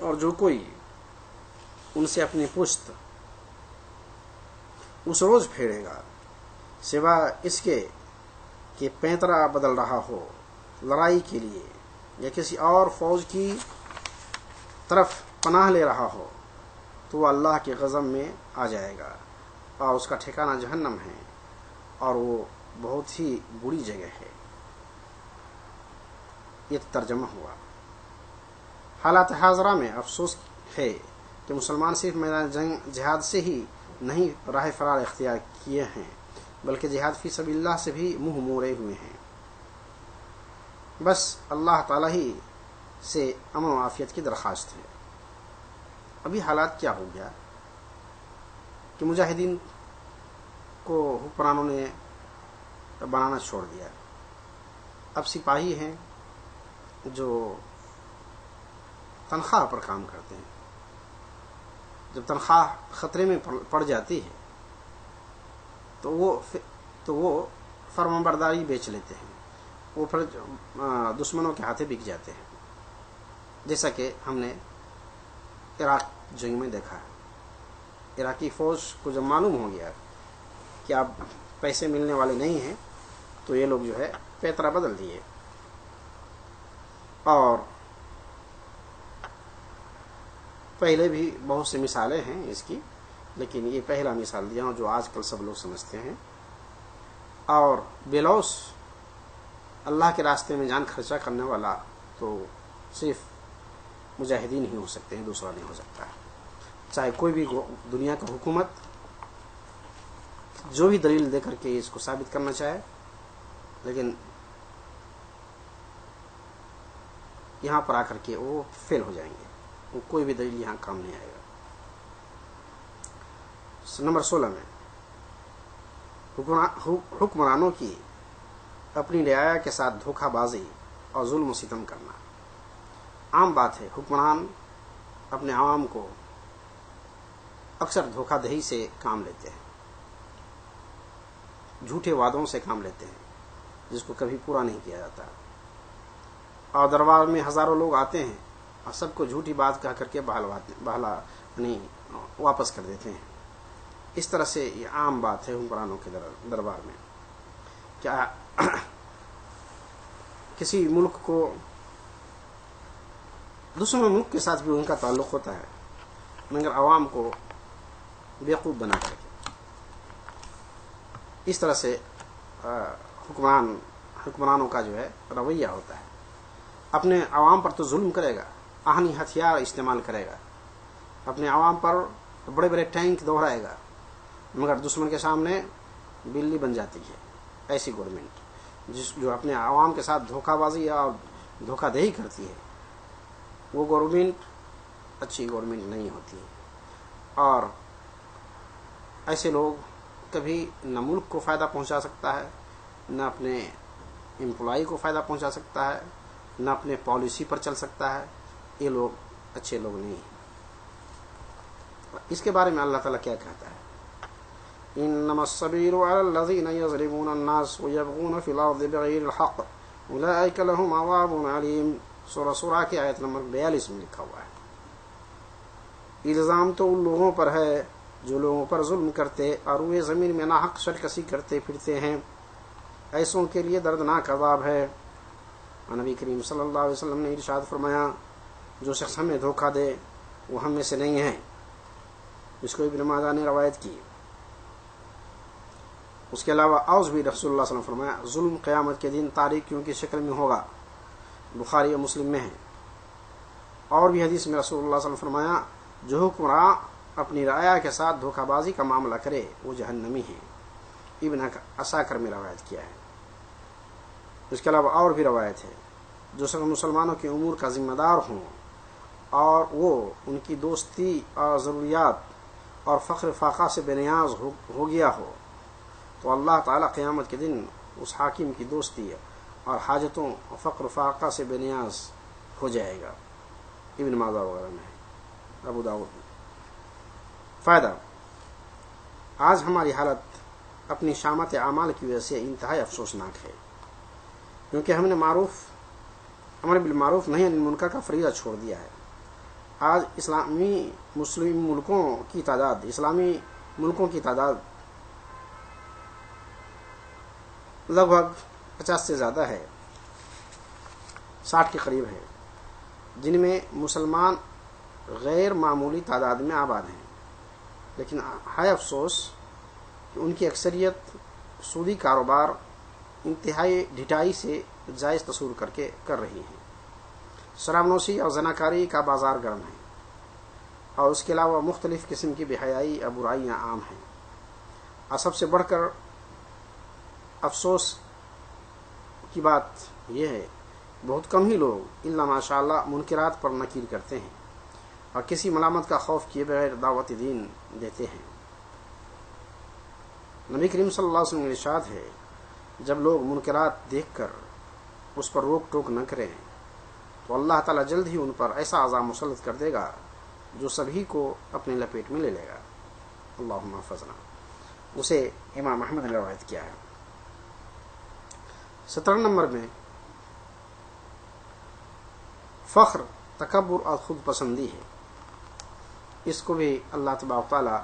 اور جو کوئی ان سے اپنی پشت اس روز پھیرے گا سوا اس کے کہ پینترا بدل رہا ہو لڑائی کے لیے یا کسی اور فوج کی طرف پناہ لے رہا ہو، تو وہ اللہ کے غضب میں آ جائے گا اور اس کا ٹھکانہ جہنم ہے اور وہ بہت ہی بری جگہ ہے. یہ ترجمہ ہوا. حالات حاضرہ میں افسوس ہے کہ مسلمان صرف میدان جنگ جہاد سے ہی نہیں راہ فرار اختیار کیے ہیں بلکہ جہاد فی سبیل اللہ سے بھی منہ موڑے ہوئے ہیں. بس اللہ تعالی ہی سے امن و عافیت کی درخواست ہے. ابھی حالات کیا ہو گیا کہ مجاہدین کو حکمرانوں نے بنانا چھوڑ دیا. اب سپاہی ہیں جو تنخواہ پر کام کرتے ہیں. جب تنخواہ خطرے میں پڑ جاتی ہے تو وہ فرمانبرداری بیچ لیتے ہیں، وہ پھر دشمنوں کے ہاتھے بک جاتے ہیں، جیسا کہ ہم نے عراق جنگ میں دیکھا ہے. عراقی فوج کو جب معلوم ہو گیا کہ اب پیسے ملنے والے نہیں ہیں تو یہ لوگ جو ہے پیترا بدل دیے. اور پہلے بھی بہت سی مثالیں ہیں اس کی، لیکن یہ پہلا مثال دیا جو آج کل سب لوگ سمجھتے ہیں. اور بےلوث اللہ کے راستے میں جان خرچہ کرنے والا تو صرف مجاہدین ہی ہو سکتے ہیں، دوسرا نہیں ہو سکتا ہے. چاہے کوئی بھی دنیا کا حکومت جو بھی دلیل دے کر کے اس کو ثابت کرنا چاہے، لیکن یہاں پر آ کر کے وہ فیل ہو جائیں گے. وہ کوئی بھی دلیل یہاں کام نہیں آئے گا. نمبر 16 میں حکمرانوں کی اپنی رعایا کے ساتھ دھوکہ بازی اور ظلم و ستم کرنا. عام بات ہے، حکمران اپنے عوام کو اکثر دھوکہ دہی سے کام لیتے ہیں، جھوٹے وعدوں سے کام لیتے ہیں جس کو کبھی پورا نہیں کیا جاتا. اور دربار میں ہزاروں لوگ آتے ہیں اور سب کو جھوٹی بات کہہ کر کے بہلا واپس کر دیتے ہیں. اس طرح سے یہ عام بات ہے حکمرانوں کے دربار میں. کیا کسی ملک کو دوسرے ملک کے ساتھ بھی ان کا تعلق ہوتا ہے مگر عوام کو بیوقوف بنا کر کے. اس طرح سے حکمرانوں کا جو ہے رویہ ہوتا ہے. اپنے عوام پر تو ظلم کرے گا، آہنی ہتھیار استعمال کرے گا، اپنے عوام پر بڑے بڑے ٹینک دوہرائے گا، مگر دشمن کے سامنے بلی بن جاتی ہے. ایسی گورنمنٹ جو اپنے عوام کے ساتھ دھوکہ بازی اور دھوکہ دہی کرتی ہے، وہ گورنمنٹ اچھی گورنمنٹ نہیں ہوتی. اور ایسے لوگ کبھی نہ ملک کو فائدہ پہنچا سکتا ہے، نہ اپنے امپلائی کو فائدہ پہنچا سکتا ہے، نہ اپنے پالیسی پر چل سکتا ہے. یہ لوگ اچھے لوگ نہیں ہیں. اس کے بارے میں اللہ تعالیٰ کیا کہتا ہے؟ انما السبيل على الذين يظلمون الناس ويبغون في الارض بغير الحق اولئك لهم عذاب عليم. سورہ کی آیت نمبر 42 میں لکھا ہوا ہے. الزام تو ان لوگوں پر ہے جو لوگوں پر ظلم کرتے اور وہ زمین میں ناحق سرکشی کرتے پھرتے ہیں، ایسوں کے لیے دردناک عذاب ہے. نبی کریم صلی اللہ علیہ وسلم نے ارشاد فرمایا، جو شخص ہمیں دھوکہ دے وہ ہم میں سے نہیں ہے. اس کو ابن ماجہ نے روایت کی. اس کے علاوہ اوز بھی رسول اللہ صلی اللہ علیہ وسلم فرمایا، ظلم قیامت کے دن تاریکیوں کی شکل میں ہوگا. بخاری و مسلم میں ہے. اور بھی حدیث میں رسول اللہ صلی اللہ علیہ وسلم فرمایا، جو حکمراں اپنی رعایا کے ساتھ دھوکہ بازی کا معاملہ کرے وہ جہنمی ہے. ابن عساکر میں روایت کیا ہے. اس کے علاوہ اور بھی روایت ہے، جو سب مسلمانوں کے امور کا ذمہ دار ہوں اور وہ ان کی دوستی اور ضروریات اور فقر فاقہ سے بے نیاز ہو گیا ہو تو اللہ تعالیٰ قیامت کے دن اس حاکم کی دوستی اور حاجتوں اور فقر فاقہ سے بے نیاز ہو جائے گا. ابن ماجہ وغیرہ میں ہے، ابو داؤد میں. فائدہ: آج ہماری حالت اپنی شامت اعمال کی وجہ سے انتہائی افسوسناک ہے، کیونکہ ہم نے امر بالمعروف نہی عن المنکر کا فریضہ چھوڑ دیا ہے۔ آج اسلامی ملکوں کی تعداد لگ بھگ 50 سے زیادہ ہے، 60 کے قریب ہے، جن میں مسلمان غیر معمولی تعداد میں آباد ہیں، لیکن ہے افسوس کہ ان کی اکثریت سودی کاروبار انتہائی ڈھٹائی سے جائز تصور کر رہی ہیں۔ شراب نوشی اور زناکاری کا بازار گرم ہے، اور اس کے علاوہ مختلف قسم کی بے حیائی اور برائیاں عام ہیں، اور سب سے بڑھ کر افسوس کی بات یہ ہے بہت کم ہی لوگ الا ماشاء اللہ منکرات پر نکیر کرتے ہیں اور کسی ملامت کا خوف کیے بغیر دعوت دین دیتے ہیں۔ نبی کریم صلی اللہ علیہ وسلم کا ارشاد ہے، جب لوگ منکرات دیکھ کر اس پر روک ٹوک نہ کریں تو اللہ تعالیٰ جلد ہی ان پر ایسا عذاب مسلط کر دے گا جو سبھی کو اپنے لپیٹ میں لے لے گا۔ اللہم احفظنا۔ اسے امام احمد نے روایت کیا ہے۔ 17 نمبر میں فخر، تکبر اور خود پسندی ہے۔ اس کو بھی اللہ تبارک و تعالیٰ،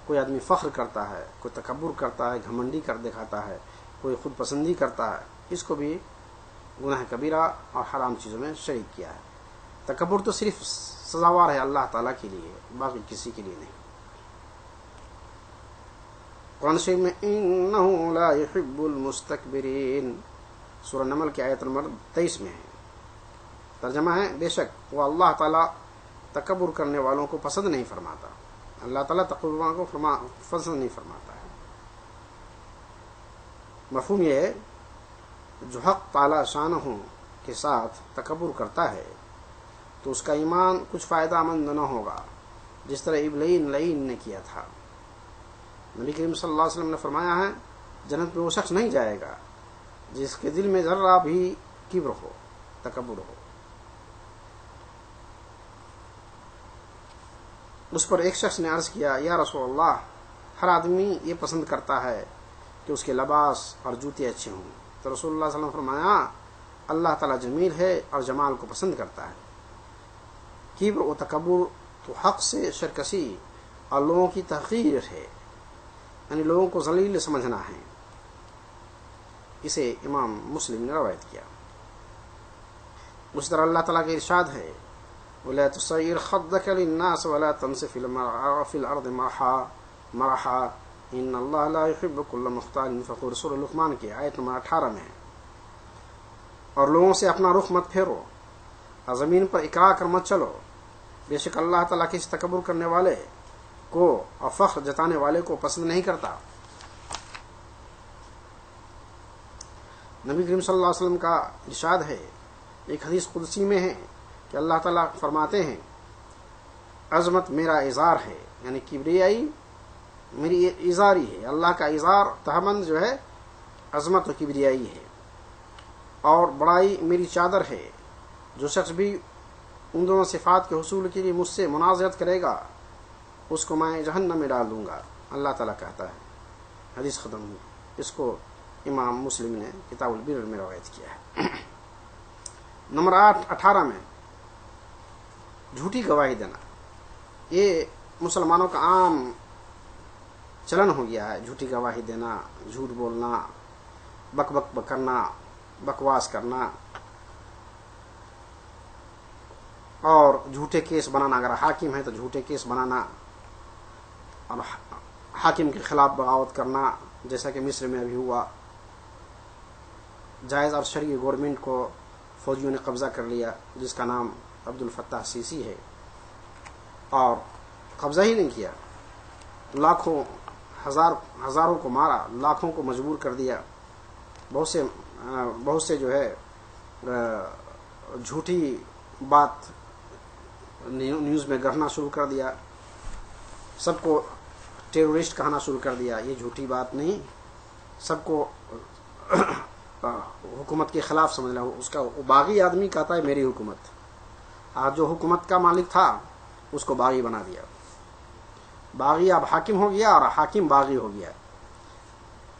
کوئی آدمی فخر کرتا ہے، کوئی تکبر کرتا ہے، گھمنڈی کر دکھاتا ہے، کوئی خود پسندی کرتا ہے، اس کو بھی گناہ کبیرہ اور حرام چیزوں میں شریک کیا ہے۔ تکبر تو صرف سزاوار ہے اللہ تعالیٰ کے لیے، باقی کسی کے لیے نہیں۔ قرآن شریف میں انہ لا يحب المستکبرین، سورہ نمل کی آیت نمبر 23 میں ہے۔ ترجمہ ہے، بے شک وہ اللہ تعالیٰ تکبر کرنے والوں کو پسند نہیں فرماتا۔ اللہ تعالیٰ تکبر والوں کو پسند نہیں فرماتا ہے۔ مفہوم یہ ہے، جو حق تعالیٰ شانہ کے ساتھ تکبر کرتا ہے تو اس کا ایمان کچھ فائدہ مند نہ ہوگا، جس طرح ابلیل لعین نے کیا تھا۔ نبی کریم صلی اللہ علیہ وسلم نے فرمایا ہے، جنت میں وہ شخص نہیں جائے گا جس کے دل میں ذرہ بھی کبر ہو، تکبر ہو۔ اس پر ایک شخص نے عرض کیا، یا رسول اللہ، ہر آدمی یہ پسند کرتا ہے کہ اس کے لباس اور جوتے اچھے ہوں، تو رسول اللہ صلی اللہ علیہ وسلم نے فرمایا، اللہ تعالیٰ جمیل ہے اور جمال کو پسند کرتا ہے۔ کبر و تکبر تو حق سے سرکشی اور لوگوں کی تحقیر ہے، یعنی لوگوں کو ذلیل سمجھنا ہے۔ اسے امام مسلم نے روایت کیا۔ اس طرح اللہ تعالیٰ کا ارشاد ہے، وَلَا تُصَيِّرْ خَدَّكَ لِلنَّاسِ وَلَا تَمْشِ فِي الْأَرْضِ مَرَحًا إِنَّ اللَّهَ لَا يُحِبُّ كُلَّ مُخْتَالٍ فَخُورٍ، سورہ لقمان کی آیت نمبر 18 میں ہے۔ اور لوگوں سے اپنا رخ مت پھیرو اور زمین پر اکرا کر مت چلو، بے شک اللہ تعالیٰ کسی تکبر کرنے والے کو اور فخر جتانے والے کو پسند نہیں کرتا۔ نبی کریم صلی اللہ علیہ وسلم کا ارشاد ہے، ایک حدیث قدسی میں ہے کہ اللہ تعالیٰ فرماتے ہیں، عظمت میرا اظہار ہے، یعنی کبریائی میری اظہاری ہے۔ اللہ کا اظہار تہمند جو ہے عظمت و کبریائی ہے، اور بڑائی میری چادر ہے۔ جو شخص بھی ان دونوں صفات کے حصول کے لیے مجھ سے منازعت کرے گا اس کو میں جہنم میں ڈال دوں گا، اللہ تعالیٰ کہتا ہے۔ حدیث ختم ہوئی۔ اس کو امام مسلم نے کتاب البر میں روایت کیا ہے۔ نمبر 18 میں جھوٹی گواہی دینا۔ یہ مسلمانوں کا عام چلن ہو گیا ہے، جھوٹی گواہی دینا، جھوٹ بولنا، بک کرنا، بکواس کرنا، اور جھوٹے کیس بنانا۔ اگر حاکم ہے تو جھوٹے کیس بنانا اور حاکم کے خلاف بغاوت کرنا، جیسا کہ مصر میں ابھی ہوا۔ جائز اور شرعی گورنمنٹ کو فوجیوں نے قبضہ کر لیا، جس کا نام عبد الفتاح سیسی ہے، اور قبضہ ہی نہیں کیا، لاکھوں ہزاروں کو مارا، لاکھوں کو مجبور کر دیا۔ بہت سے جو ہے جھوٹی بات نیوز میں گڑھنا شروع کر دیا، سب کو ٹیرورسٹ کہنا شروع کر دیا۔ یہ جھوٹی بات نہیں، سب کو حکومت کے خلاف سمجھنا۔ اس کا باغی آدمی کہتا ہے میری حکومت، اور جو حکومت کا مالک تھا اس کو باغی بنا دیا۔ باغی اب حاکم ہو گیا اور حاکم باغی ہو گیا۔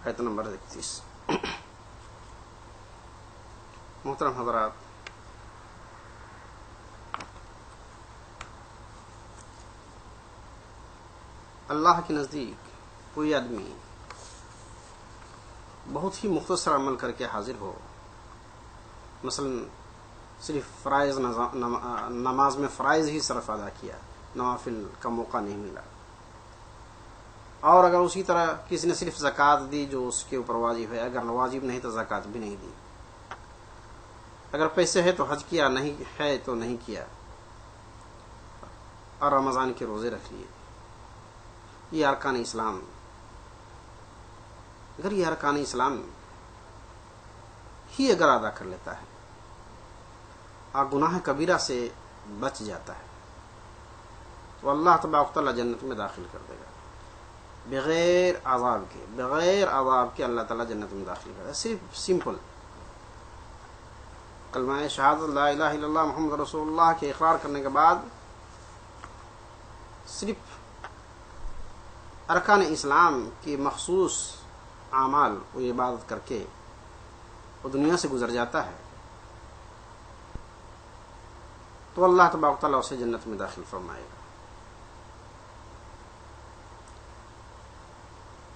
آیت نمبر 31۔ محترم حضرات، اللہ کے نزدیک کوئی آدمی بہت ہی مختصر عمل کر کے حاضر ہو، مثلا صرف فرائض نماز میں فرائض ہی صرف ادا کیا، نوافل کا موقع نہیں ملا، اور اگر اسی طرح کسی نے صرف زکوٰۃ دی جو اس کے اوپر واجب ہے، اگر واجب نہیں تو زکوٰۃ بھی نہیں دی، اگر پیسے ہے تو حج کیا، نہیں ہے تو نہیں کیا، اور رمضان کے روزے رکھ لیے، یہ ارکان اسلام۔ اگر یہ ارکان اسلام ہی اگر ادا کر لیتا ہے اور گناہ کبیرہ سے بچ جاتا ہے تو اللہ تبارک و تعالیٰ جنت میں داخل کر دے گا، بغیر عذاب کے اللہ تعالیٰ جنت میں داخل کر دے گا۔ صرف سمپل کلمہ شہادت لا الہ الا اللہ محمد رسول اللہ کے اقرار کرنے کے بعد صرف ارکان اسلام کی مخصوص اعمال و عبادت کر کے وہ دنیا سے گزر جاتا ہے تو اللہ تبارک و تعالیٰ اسے جنت میں داخل فرمائے گا۔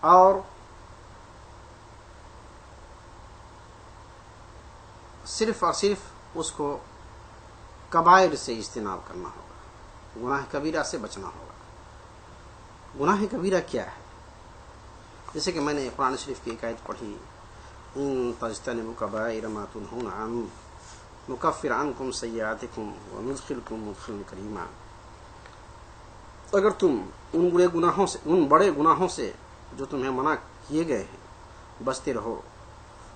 اور صرف اس کو کبائر سے اجتناب کرنا ہوگا، گناہ کبیرہ سے بچنا ہوگا۔ گناہ کبیرہ کیا ہے؟ جیسے کہ میں نے قرآن شریف کی ایک آیت پڑھی، ان تجتنبوا کبائر ما تنہون عنہ نکفر عنکم سیئاتکم وندخلکم مدخلا کریما۔ اگر تم ان بڑے گناہوں سے جو تمہیں منع کیے گئے ہیں بچتے رہو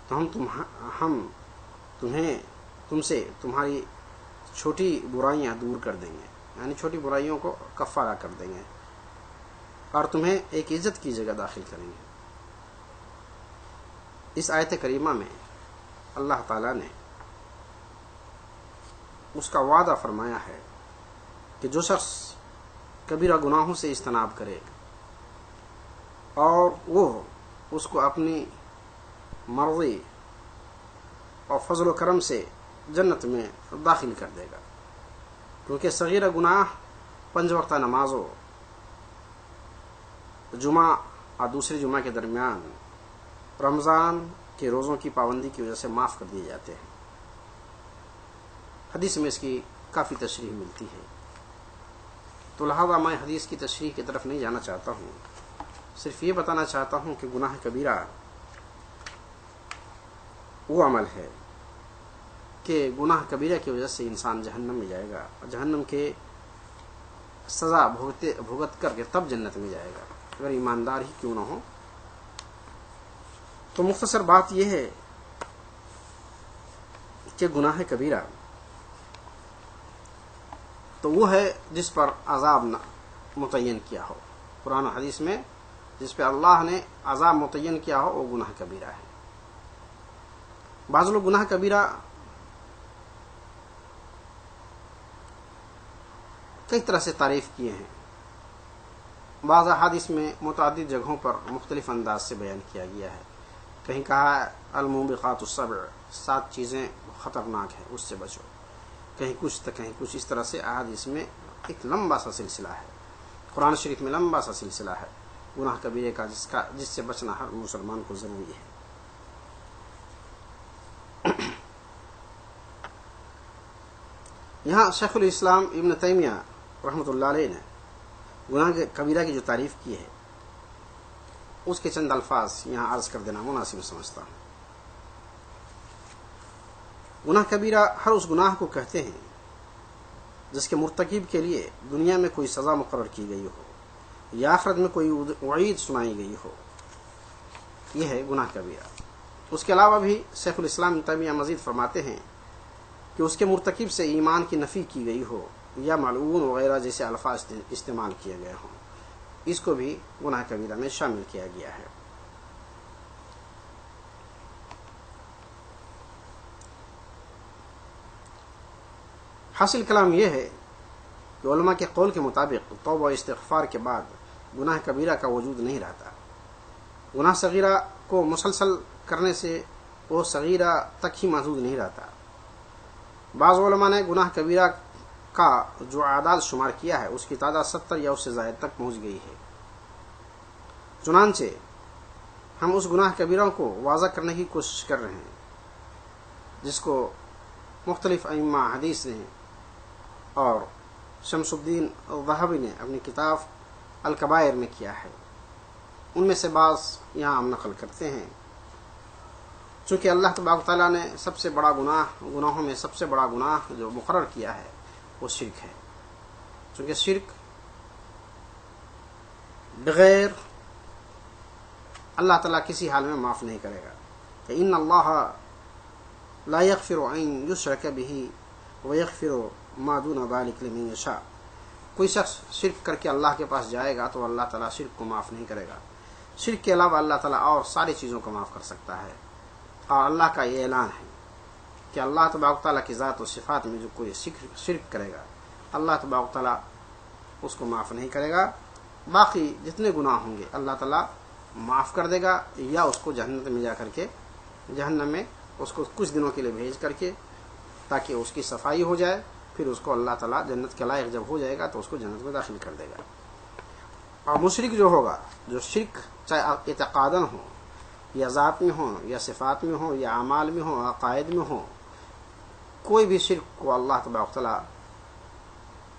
تو ہم تم سے تمہاری چھوٹی برائیاں دور کر دیں گے، یعنی چھوٹی برائیوں کو کفارہ کر دیں گے اور تمہیں ایک عزت کی جگہ داخل کریں گے۔ اس آیت کریمہ میں اللہ تعالیٰ نے اس کا وعدہ فرمایا ہے کہ جو شخص کبیرہ گناہوں سے اجتناب کرے اور وہ اس کو اپنی مرضی اور فضل و کرم سے جنت میں داخل کر دے گا، کیونکہ صغیرہ گناہ 5 وقتہ نمازوں، جمعہ اور دوسرے جمعہ کے درمیان رمضان کے روزوں کی پابندی کی وجہ سے معاف کر دیے جاتے ہیں۔ حدیث میں اس کی کافی تشریح ملتی ہے، تو لہذا میں حدیث کی تشریح کی طرف نہیں جانا چاہتا ہوں، صرف یہ بتانا چاہتا ہوں کہ گناہ کبیرہ وہ عمل ہے کہ گناہ کبیرہ کی وجہ سے انسان جہنم میں جائے گا، اور جہنم کے سزا بھگت کر کے تب جنت میں جائے گا، اگر ایماندار ہی کیوں نہ ہو۔ تو مختصر بات یہ ہے کہ گناہ کبیرہ تو وہ ہے جس پر عذاب متعین کیا ہو، قرآن و حدیث میں جس پہ اللہ نے عذاب متعین کیا ہو وہ گناہ کبیرہ ہے۔ بعض لوگ گناہ کبیرہ کئی طرح سے تعریف کیے ہیں، بعض احادیث میں متعدد جگہوں پر مختلف انداز سے بیان کیا گیا ہے۔ کہیں کہا ہے الموبقات السبع، 7 چیزیں خطرناک ہیں اس سے بچو، کہیں کچھ تو کہیں کچھ، اس طرح سے احادیث میں ایک لمبا سا سلسلہ ہے، قرآن شریف میں لمبا سا سلسلہ ہے گناہ کبیرے کا جس سے بچنا ہر مسلمان کو ضروری ہے۔ یہاں شیخ الاسلام ابن تیمیہ رحمۃ اللہ علیہ نے گناہ کبیرہ کی جو تعریف کی ہے اس کے چند الفاظ یہاں عرض کر دینا مناسب سمجھتا ہوں۔ گناہ کبیرہ ہر اس گناہ کو کہتے ہیں جس کے مرتکب کے لیے دنیا میں کوئی سزا مقرر کی گئی ہو یا آخرت میں کوئی وعید سنائی گئی ہو، یہ ہے گناہ کبیرہ۔ اس کے علاوہ بھی شیخ الاسلام ابن تیمیہ مزید فرماتے ہیں کہ اس کے مرتکب سے ایمان کی نفی کی گئی ہو یا ملعون وغیرہ جیسے الفاظ استعمال کیے گئے ہوں، اس کو بھی گناہ کبیرہ میں شامل کیا گیا ہے۔ حاصل کلام یہ ہے کہ علماء کے قول کے مطابق توبہ و استغفار کے بعد گناہ کبیرہ کا وجود نہیں رہتا۔ گناہ صغیرہ کو مسلسل کرنے سے وہ صغیرہ تک ہی محدود نہیں رہتا. بعض علماء نے گناہ کبیرہ کا جو اعداد شمار کیا ہے اس کی تعداد 70 یا اس سے زائد تک پہنچ گئی ہے. چنانچہ ہم اس گناہ کبیرہ کو واضح کرنے کی کوشش کر رہے ہیں جس کو مختلف ائمہ حدیث نے اور شمس الدین الذہبی نے اپنی کتاب الکبائر میں کیا ہے. ان میں سے بعض یہاں ہم نقل کرتے ہیں. چونکہ اللہ تبارک تعالیٰ نے سب سے بڑا گناہوں میں سب سے بڑا گناہ جو مقرر کیا ہے وہ شرک ہے. چونکہ شرک بغیر اللہ تعالیٰ کسی حال میں معاف نہیں کرے گا. کہ ان اللہ لا یغفر ان یشرک بہ ویغفر ما دون ذلک لمن یشاء. کوئی شخص شرک کر کے اللہ کے پاس جائے گا تو اللہ تعالیٰ شرک کو معاف نہیں کرے گا. شرک کے علاوہ اللہ تعالیٰ اور ساری چیزوں کو معاف کر سکتا ہے. اور اللہ کا یہ اعلان ہے کہ اللہ تبارک تعالیٰ کی ذات و صفات میں جو کوئی شرک کرے گا اللہ تبارک تعالیٰ اس کو معاف نہیں کرے گا. باقی جتنے گناہ ہوں گے اللہ تعالیٰ معاف کر دے گا یا اس کو جہنم میں جا کر کے جہنم میں اس کو کچھ دنوں کے لیے بھیج کر کے تاکہ اس کی صفائی ہو جائے. پھر اس کو اللہ تعالیٰ جنت کے لائق جب ہو جائے گا تو اس کو جنت میں داخل کر دے گا. اور مشرک جو ہوگا جو شرک چاہے اعتقاداً ہو یا ذات میں ہو یا صفات میں ہو یا اعمال میں ہو عقائد میں ہو کوئی بھی شرک کو اللہ تبارک تعالیٰ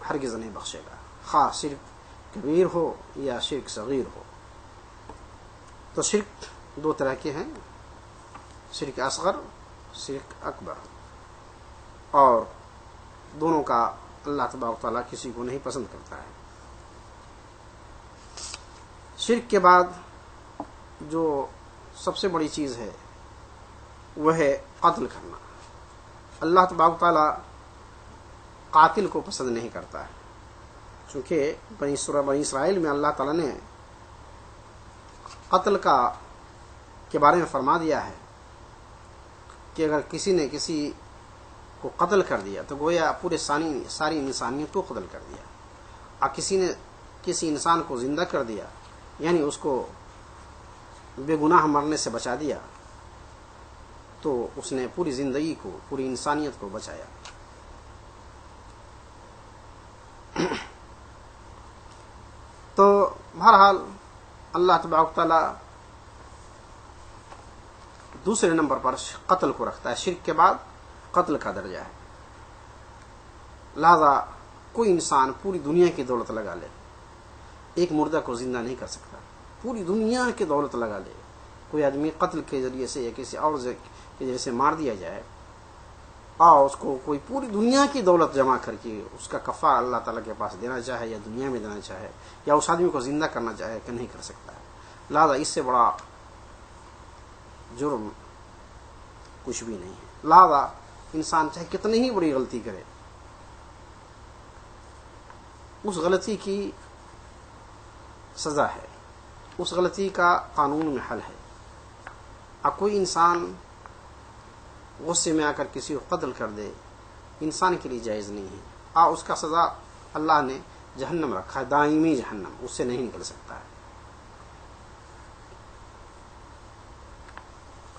ہرگز نہیں بخشے گا. خواہ شرک کبیر ہو یا شرک صغیر ہو. تو شرک دو طرح کے ہیں شرک اصغر شرک اکبر اور دونوں کا اللہ تبارک تعالیٰ کسی کو نہیں پسند کرتا ہے. شرک کے بعد جو سب سے بڑی چیز ہے وہ ہے قتل کرنا. اللہ تبارک تعالیٰ قاتل کو پسند نہیں کرتا ہے. چونکہ بنی اسرائیل میں اللہ تعالیٰ نے قتل کے بارے میں فرما دیا ہے کہ اگر کسی نے کسی کو قتل کر دیا تو گویا پورے ساری انسانیت کو قتل کر دیا. اور کسی نے کسی انسان کو زندہ کر دیا یعنی اس کو بے گناہ مرنے سے بچا دیا تو اس نے پوری زندگی کو پوری انسانیت کو بچایا. تو بہرحال اللہ تبارک تعالیٰ دوسرے نمبر پر قتل کو رکھتا ہے. شرک کے بعد قتل کا درجہ ہے. لہذا کوئی انسان پوری دنیا کی دولت لگا لے ایک مردہ کو زندہ نہیں کر سکتا. پوری دنیا کی دولت لگا لے کوئی آدمی قتل کے ذریعے سے یا کسی اور کے ذریعے سے مار دیا جائے اور اس کو کوئی پوری دنیا کی دولت جمع کر کے اس کا کفارہ اللہ تعالیٰ کے پاس دینا چاہے یا دنیا میں دینا چاہے یا اس آدمی کو زندہ کرنا چاہے کہ نہیں کر سکتا ہے. لہذا اس سے بڑا جرم کچھ بھی نہیں ہے. لہذا انسان چاہے کتنی ہی بڑی غلطی کرے اس غلطی کی سزا ہے اس غلطی کا قانون میں حل ہے. اب کوئی انسان غصے میں آ کر کسی کو قتل کر دے انسان کے لیے جائز نہیں ہے. اور اس کا سزا اللہ نے جہنم رکھا ہے دائمی جہنم اس سے نہیں نکل سکتا ہے.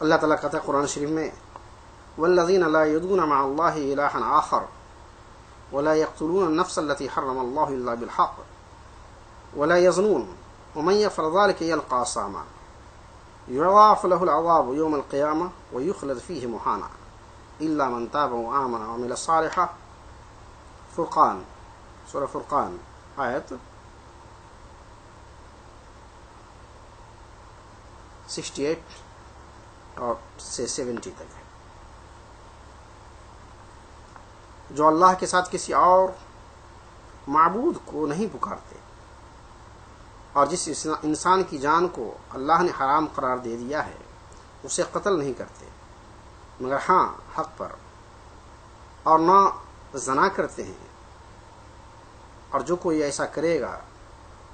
اللہ تعالیٰ کہتا ہے قرآن شریف میں والذین لا یدعون مع اللہ الہا آخر ولا يقتلون النفس التي حرم الله الا بالحق ولا يزنون ومن يفعل ذلك يلقى عصاما يضاعف له العذاب يوم القيامة ويخلد فيه مهانا إلا من تاب وآمن وعمل صالحا. فرقان سورہ فرقان آیت 68 اور سے 70 تک ہے. جو اللہ کے ساتھ کسی اور معبود کو نہیں پکارتے اور جس انسان کی جان کو اللہ نے حرام قرار دے دیا ہے اسے قتل نہیں کرتے مگر ہاں حق پر اور نہ زنا کرتے ہیں اور جو کوئی ایسا کرے گا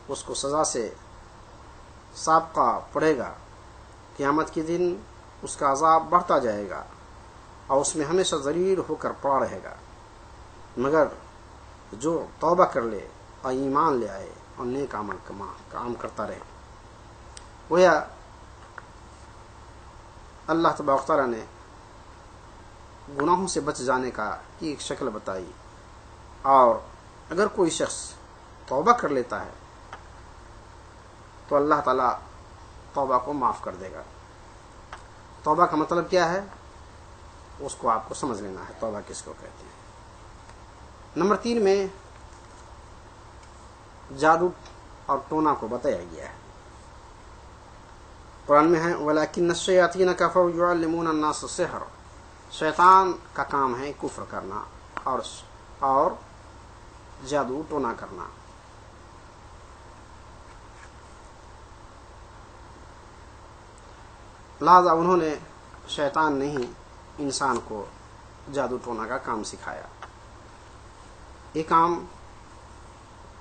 اس کو سزا سے سابقہ پڑے گا. قیامت کے دن اس کا عذاب بڑھتا جائے گا اور اس میں ہمیشہ ذلیل ہو کر پڑا رہے گا مگر جو توبہ کر لے اور ایمان لے آئے اور نیک عمل کام کرتا رہے. گویا اللہ تبارک و تعالیٰ نے گناہوں سے بچ جانے کا کی ایک شکل بتائی، اور اگر کوئی شخص توبہ کر لیتا ہے تو اللہ تعالیٰ توبہ کو معاف کر دے گا۔ توبہ کا مطلب کیا ہے اس کو آپ کو سمجھ لینا ہے، توبہ کس کو کہتے ہیں۔ نمبر 3 میں جادو اور ٹونا کو بتایا گیا ہے۔ قرآن میں ہے وَلَكِنَّ الشَّيَاطِينَ كَفَرُوا يُعَلِّمُونَ النَّاسَ السِّحْرَ، شیطان کا کام ہے کفر کرنا اور جادو ٹونا کرنا۔ لہذا انہوں نے، شیطان نے ہی انسان کو جادو ٹونا کا کام سکھایا۔ یہ کام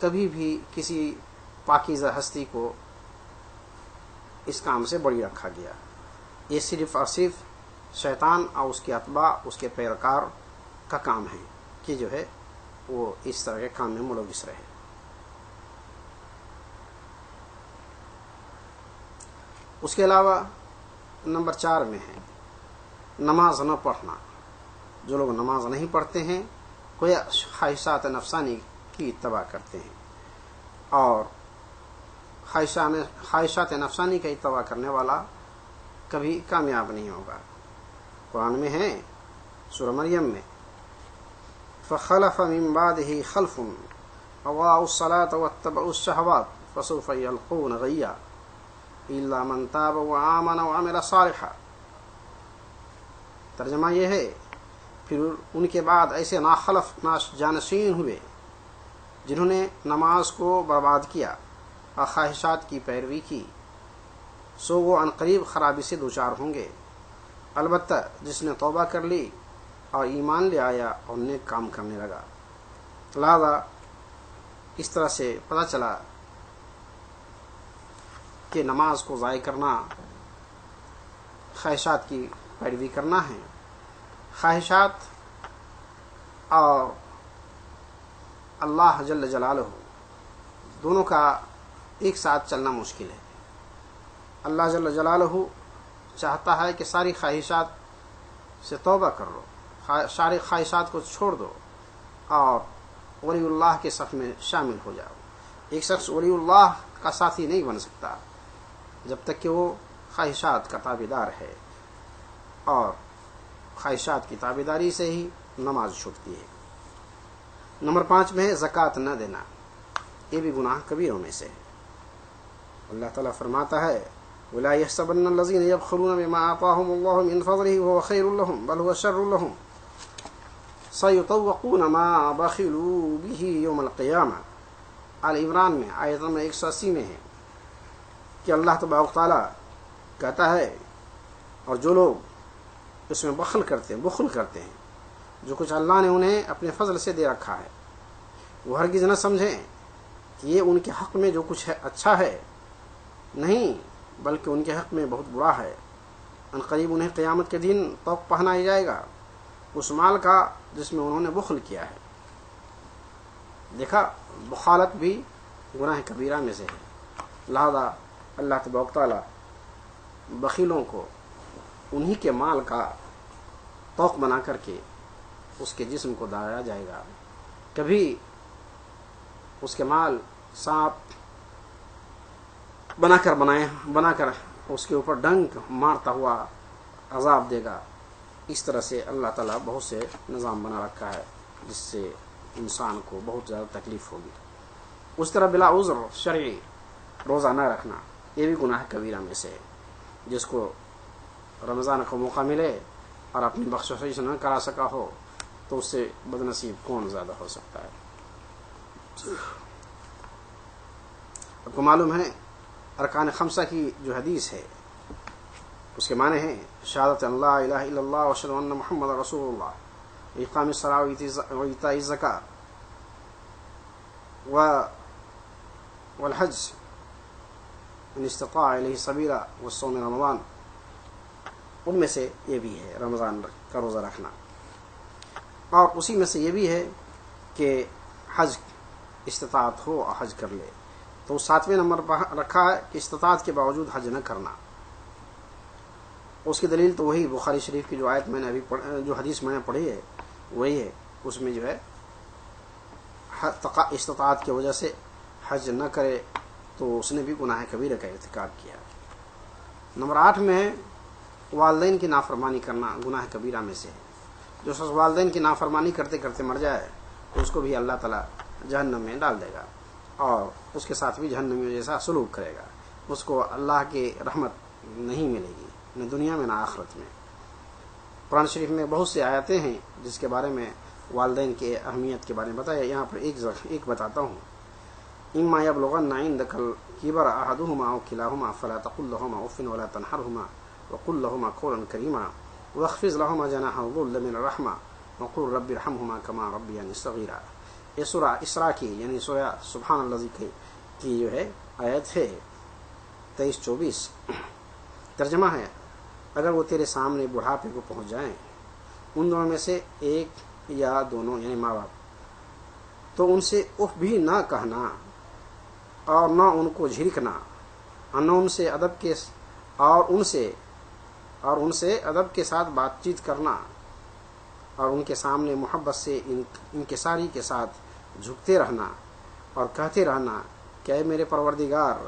کبھی بھی کسی پاکیزہ ہستی کو اس کام سے بڑی رکھا گیا۔ یہ صرف اور صرف شیطان اور اس کے اتباع، اس کے پیروکار کا کام ہے کہ جو ہے وہ اس طرح کے کام میں ملوث رہے۔ اس کے علاوہ نمبر 4 میں ہے نماز نہ پڑھنا۔ جو لوگ نماز نہیں پڑھتے ہیں کوئی خواہشات نفسانی کی اتباع کرتے ہیں، اور خواہشات نفسانی کا اتباع کرنے والا کبھی کامیاب نہیں ہوگا۔ قرآن میں ہے سورہ مریم میں فَخَلَفَ مِن بَعْدِهِ خَلْفٌ أَضَاعُوا الصَّلَاةَ وَاتَّبَعُوا الشَّهَوَاتِ فَسَوْفَ يَلْقُونَ غَيًّا إِلَّا مَن تَابَ وَآمَنَ وَعَمِلَ صَالِحًا۔ ترجمہ یہ ہے پھر ان کے بعد ایسے ناخلف جانشین ہوئے جنہوں نے نماز کو برباد کیا اور خواہشات کی پیروی کی، سو وہ عنقریب خرابی سے دوچار ہوں گے، البتہ جس نے توبہ کر لی اور ایمان لے آیا اور نیک کام کرنے لگا۔ لہذا اس طرح سے پتہ چلا کہ نماز کو ضائع کرنا خواہشات کی پیروی کرنا ہے۔ خواہشات اور اللہ جل جلالہ دونوں کا ایک ساتھ چلنا مشکل ہے۔ اللہ جل جلالہ چاہتا ہے کہ ساری خواہشات سے توبہ کر لو، ساری خواہشات کو چھوڑ دو اور ولی اللہ کے صف میں شامل ہو جاؤ۔ ایک شخص ولی اللہ کا ساتھی نہیں بن سکتا جب تک کہ وہ خواہشات کا تابعدار ہے، اور خواہشات کی تابعداری سے ہی نماز چھوٹتی ہے۔ نمبر 5 میں ہے زکوٰۃ نہ دینا، یہ بھی گناہ کبیروں میں سے ہے۔ اللہ تعالیٰ فرماتا ہے وَلَا يَحْسَبَنَّ الَّذِينَ يَبْخَلُونَ بِمَا آتَاهُمُ اللَّهُ مِنْ فَضْلِهِ وَهُوَ خَيْرٌ لَهُمْ بَلْ هُوَ شَرٌّ لَهُمْ سَيُطَوَّقُونَ مَا بَخِلُوا بِهِ يَوْمَ الْقِيَامَةِ۔ آل عمران میں آیت نمبر 180 میں ہے کہ اللہ تبارک و تعالیٰ کہتا ہے اور جو لوگ اس میں بخل کرتے ہیں، جو کچھ اللہ نے انہیں اپنے فضل سے دے رکھا ہے، وہ ہرگز نہ سمجھیں کہ یہ ان کے حق میں جو کچھ ہے اچھا ہے، نہیں بلکہ ان کے حق میں بہت برا ہے۔ ان قریب انہیں قیامت کے دن توق پہنایا جائے گا اس مال کا جس میں انہوں نے بخل کیا ہے۔ دیکھا، بخالت بھی گناہ کبیرہ میں سے ہے۔ لہذا اللہ تبارک تعالیٰ بخیلوں کو انہی کے مال کا توق بنا کر کے اس کے جسم کو داغا جائے گا۔ کبھی اس کے مال سانپ بنا کر اس کے اوپر ڈنک مارتا ہوا عذاب دے گا۔ اس طرح سے اللہ تعالیٰ بہت سے نظام بنا رکھا ہے جس سے انسان کو بہت زیادہ تکلیف ہوگی۔ اس طرح بلا عذر شرعی روزہ نہ رکھنا، یہ بھی گناہ کبیرہ میں سے ہے۔ جس کو رمضان کا موقع ملے اور اپنی بخشش نہ کرا سکا ہو تو اس سے بدنصیب کون زیادہ ہو سکتا ہے۔ آپ کو معلوم ہے ارکان خمسہ کی جو حدیث ہے اس کے معنی ہیں شہادت ان لا الہ الا اللہ واشہد ان محمد رسول اللہ، اقام الصلاۃ وایتاء الزکاۃ والحج ان استطاع الیہ سبیلا وصوم رمضان، ان میں سے یہ بھی ہے رمضان کا روزہ رکھنا۔ اور اسی میں سے یہ بھی ہے کہ حج استطاعت ہو اور حج کر لے، تو 7ویں نمبر پر رکھا ہے کہ استطاعت کے باوجود حج نہ کرنا۔ اس کی دلیل تو وہی بخاری شریف کی جو آیت میں نے ابھی جو حدیث میں نے پڑھی ہے وہی ہے. اس میں جو ہے استطاعت کی وجہ سے حج نہ کرے تو اس نے بھی گناہ کبیرہ کا ارتکاب کیا. نمبر 8 میں ہے والدین کی نافرمانی کرنا گناہ کبیرہ میں سے ہے. جو شخص والدین کی نافرمانی کرتے کرتے مر جائے تو اس کو بھی اللہ تعالیٰ جہنم میں ڈال دے گا اور اس کے ساتھ بھی جہنم جیسا سلوک کرے گا. اس کو اللہ کی رحمت نہیں ملے گی نہ دنیا میں نہ آخرت میں. قرآن شریف میں بہت سی آیتیں ہیں جس کے بارے میں والدین کی اہمیت کے بارے میں بتایا. یہاں پر ایک بتاتا ہوں. اما یبلغن عندک الکبر احدهما او کلاهما فلا تقل لهما اف ولا تنهرهما وقل لهما قولا کریما واخفض لهما جناح الذل من الرحمة وقل رب ارحمهما كما ربياني صغيرا. یہ سورہ اسراء کی یعنی سورہ سبحان اللہ کی جو ہے آیت ہے 23-24. ترجمہ ہے اگر وہ تیرے سامنے بڑھاپے کو پہنچ جائیں ان دونوں میں سے ایک یا دونوں یعنی ماں باپ تو ان سے اف بھی نہ کہنا اور نہ ان کو جھڑکنا اور نہ ان سے ادب کے ساتھ بات چیت کرنا اور ان کے سامنے محبت سے انکساری کے ساتھ جھکتے رہنا اور کہتے رہنا کہ اے میرے پروردگار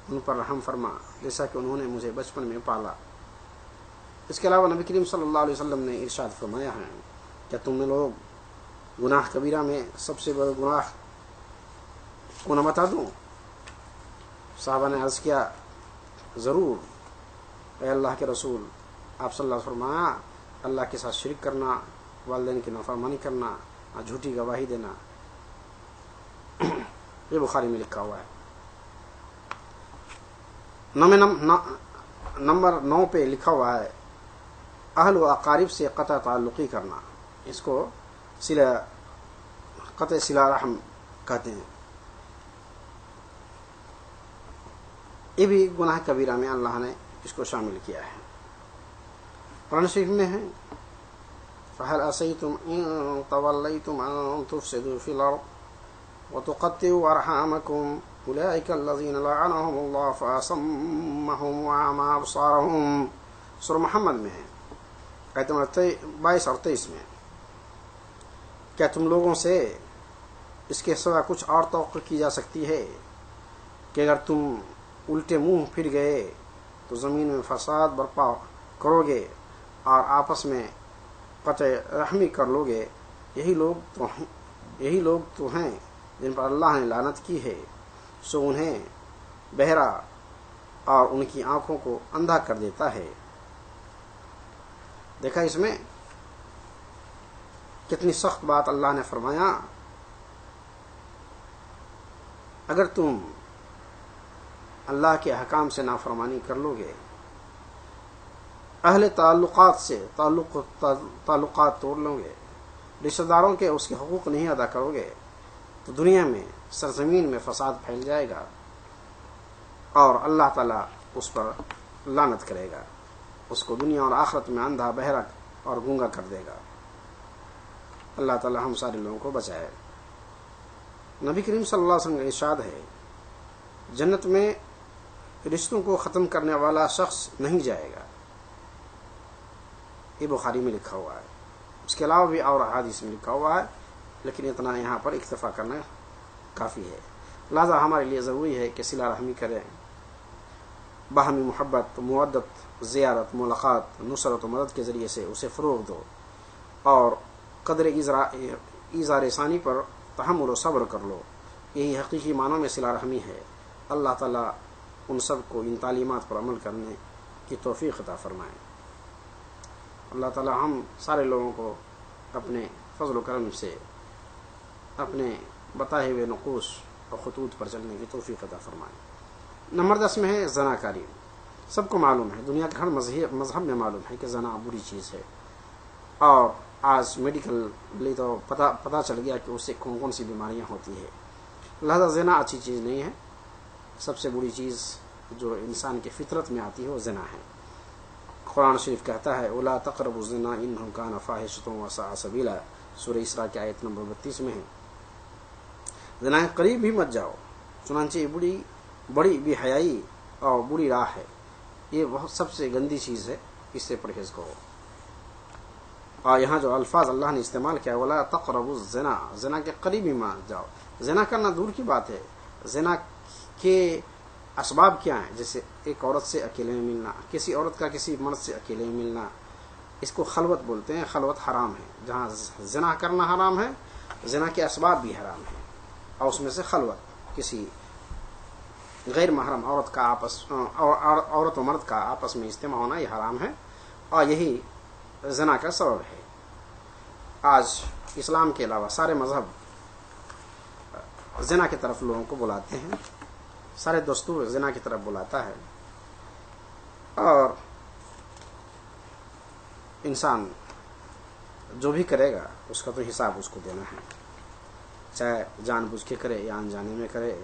ان پر رحم فرما جیسا کہ انہوں نے مجھے بچپن میں پالا. اس کے علاوہ نبی کریم صلی اللہ علیہ وسلم نے ارشاد فرمایا ہے کہ تم نے لوگ گناہ کبیرہ میں سب سے بڑا گناہ کو نہ بتا دوں؟ صحابہ نے عرض کیا ضرور اے اللہ کے رسول. آپ صلی اللہ علیہ وسلم فرمایا اللہ کے ساتھ شرک کرنا، والدین کی نافرمانی کرنا اور جھوٹی گواہی دینا. یہ بخاری میں لکھا ہوا ہے. نمبر 9 پہ لکھا ہوا ہے اہل و اقارب سے قطع تعلقی کرنا. اس کو قطع صلہ رحم کہتے ہیں. یہ بھی گناہ کبیرہ میں اللہ نے اس کو شامل کیا ہے. قرآن شریف میں ہے فَهَلْ عَصَيْتُمْ إِن تَوَلَّيْتُمْ أَن تُفْسِدُوا فِي الْأَرْضِ وَتُقَطِّعُوا أَرْحَامَكُمْ أُولَٰئِكَ الَّذِينَ لَعَنَهُمُ اللَّهُ فَأَصَمَّهُمْ وَأَعْمَىٰ أَبْصَارَهُمْ. سورہ محمد میں ہے آیت نمبر 22 اور 23 میں. کیا تم لوگوں سے اس کے سوا کچھ اور توقع کی جا سکتی ہے کہ اگر تم الٹے منہ پھر گئے تو زمین میں فساد برپا کرو گے اور آپس میں قطع رحمی کر لو گے؟ یہی لوگ تو ہیں جن پر اللہ نے لعنت کی ہے سو انہیں بہرا اور ان کی آنکھوں کو اندھا کر دیتا ہے. دیکھا اس میں کتنی سخت بات اللہ نے فرمایا. اگر تم اللہ کے احکام سے نافرمانی کر لو گے، اہل تعلقات سے تعلقات توڑ لو گے، رشتہ داروں کے اس کے حقوق نہیں ادا کرو گے تو دنیا میں سرزمین میں فساد پھیل جائے گا اور اللہ تعالیٰ اس پر لعنت کرے گا. اس کو دنیا اور آخرت میں اندھا بہرا اور گونگا کر دے گا. اللہ تعالیٰ ہم سارے لوگوں کو بچائے. نبی کریم صلی اللہ علیہ وسلم کا ارشاد ہے جنت میں رشتوں کو ختم کرنے والا شخص نہیں جائے گا. یہ بخاری میں لکھا ہوا ہے. اس کے علاوہ بھی اور احادیث میں لکھا ہوا ہے لیکن اتنا یہاں پر اکتفا کرنا کافی ہے. لہذا ہمارے لیے ضروری ہے کہ صلہ رحمی کریں، باہمی محبت، مودت، زیارت، ملاقات، نصرت و مدد کے ذریعے سے اسے فروغ دو اور قدر ایزار ثانی پر تحمل و صبر کر لو. یہی حقیقی معنوں میں صلہ رحمی ہے. اللہ تعالیٰ ان سب کو ان تعلیمات پر عمل کرنے کی توفیق عطا فرمائے. اللہ تعالیٰ ہم سارے لوگوں کو اپنے فضل و کرم سے اپنے بتائے ہوئے نقوش اور خطوط پر چلنے کی توفیق عطا فرمائے. نمبر 10 میں ہے زناکاری. سب کو معلوم ہے، دنیا کے ہر مذہب میں معلوم ہے کہ زنا بری چیز ہے اور آج میڈیکل تو پتہ چل گیا کہ اس سے کون کون سی بیماریاں ہوتی ہے. لہذا زنا اچھی چیز نہیں ہے. سب سے بری چیز جو انسان کی فطرت میں آتی ہے وہ زنا ہے. قرآن شریف کہتا ہے وَلَا تَقْرَبُوا الزِّنَا إِنَّهُ كَانَ فَاحِشَةً وَسَاءَ سَبِيلًا. سورہ اسراء کی آیت نمبر 32 میں ہے زنا کے قریب بھی مت جاؤ، چنانچہ یہ بڑی بے حیائی اور بری راہ ہے. یہ بہت سب سے گندی چیز ہے اس سے پرہیز کرو. اور یہاں جو الفاظ اللہ نے استعمال کیا ولا تقربوا الزنا، زنا کے قریب ہی مت جاؤ. زنا کرنا دور کی بات ہے، زنا کے اسباب کیا ہیں؟ جیسے ایک عورت سے اکیلے میں ملنا، کسی عورت کا کسی مرد سے اکیلے میں ملنا، اس کو خلوت بولتے ہیں. خلوت حرام ہے. جہاں زنا کرنا حرام ہے، زنا کے اسباب بھی حرام ہیں، اور اس میں سے خلوت، کسی غیر محرم عورت کا عورت و مرد کا آپس میں اجتماع ہونا، یہ حرام ہے، اور یہی زنا کا سبب ہے. آج اسلام کے علاوہ سارے مذہب زنا کی طرف لوگوں کو بلاتے ہیں، سارے دستور زنا کی طرف بلاتا ہے، اور انسان جو بھی کرے گا اس کا تو حساب اس کو دینا ہے، چاہے جان بوجھ کے کرے یا انجانے میں کرے،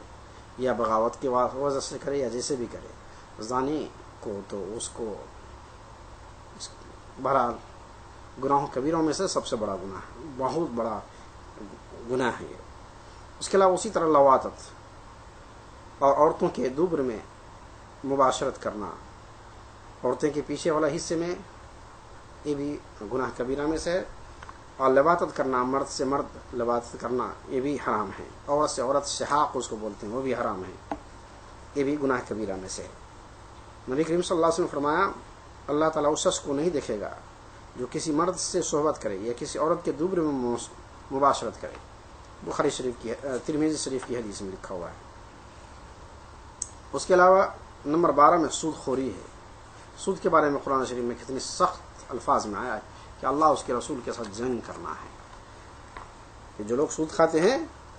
یا بغاوت کی وجہ سے کرے، یا جیسے بھی کرے. زانی کو تو اس کو بہرحال گناہوں کبیروں میں سے سب سے بڑا گناہ ہے، بہت بڑا گناہ ہے یہ. اس کے علاوہ اسی طرح لواطت اور عورتوں کے دوبر میں مباشرت کرنا، عورتیں کے پیچھے والا حصے میں، یہ بھی گناہ کبیرہ میں سے ہے. اور لواطت کرنا، مرد سے مرد لواطت کرنا، یہ بھی حرام ہے. عورت سے عورت شحاق اس کو بولتے ہیں، وہ بھی حرام ہے، یہ بھی گناہ کبیرہ میں سے ہے. نبی کریم صلی اللہ علیہ وسلم نے فرمایا اللہ تعالیٰ اس شخص کو نہیں دیکھے گا جو کسی مرد سے صحبت کرے یا کسی عورت کے دوبر میں مباشرت کرے. بخاری شریف کی، ترمذی شریف کی حدیث میں لکھا ہوا ہے. اس کے علاوہ نمبر 12 میں سود خوری ہے. سود کے بارے میں قرآن شریف میں کتنی سخت الفاظ میں آیا ہے کہ اللہ اس کے رسول کے ساتھ جنگ کرنا ہے. کہ جو لوگ سود کھاتے ہیں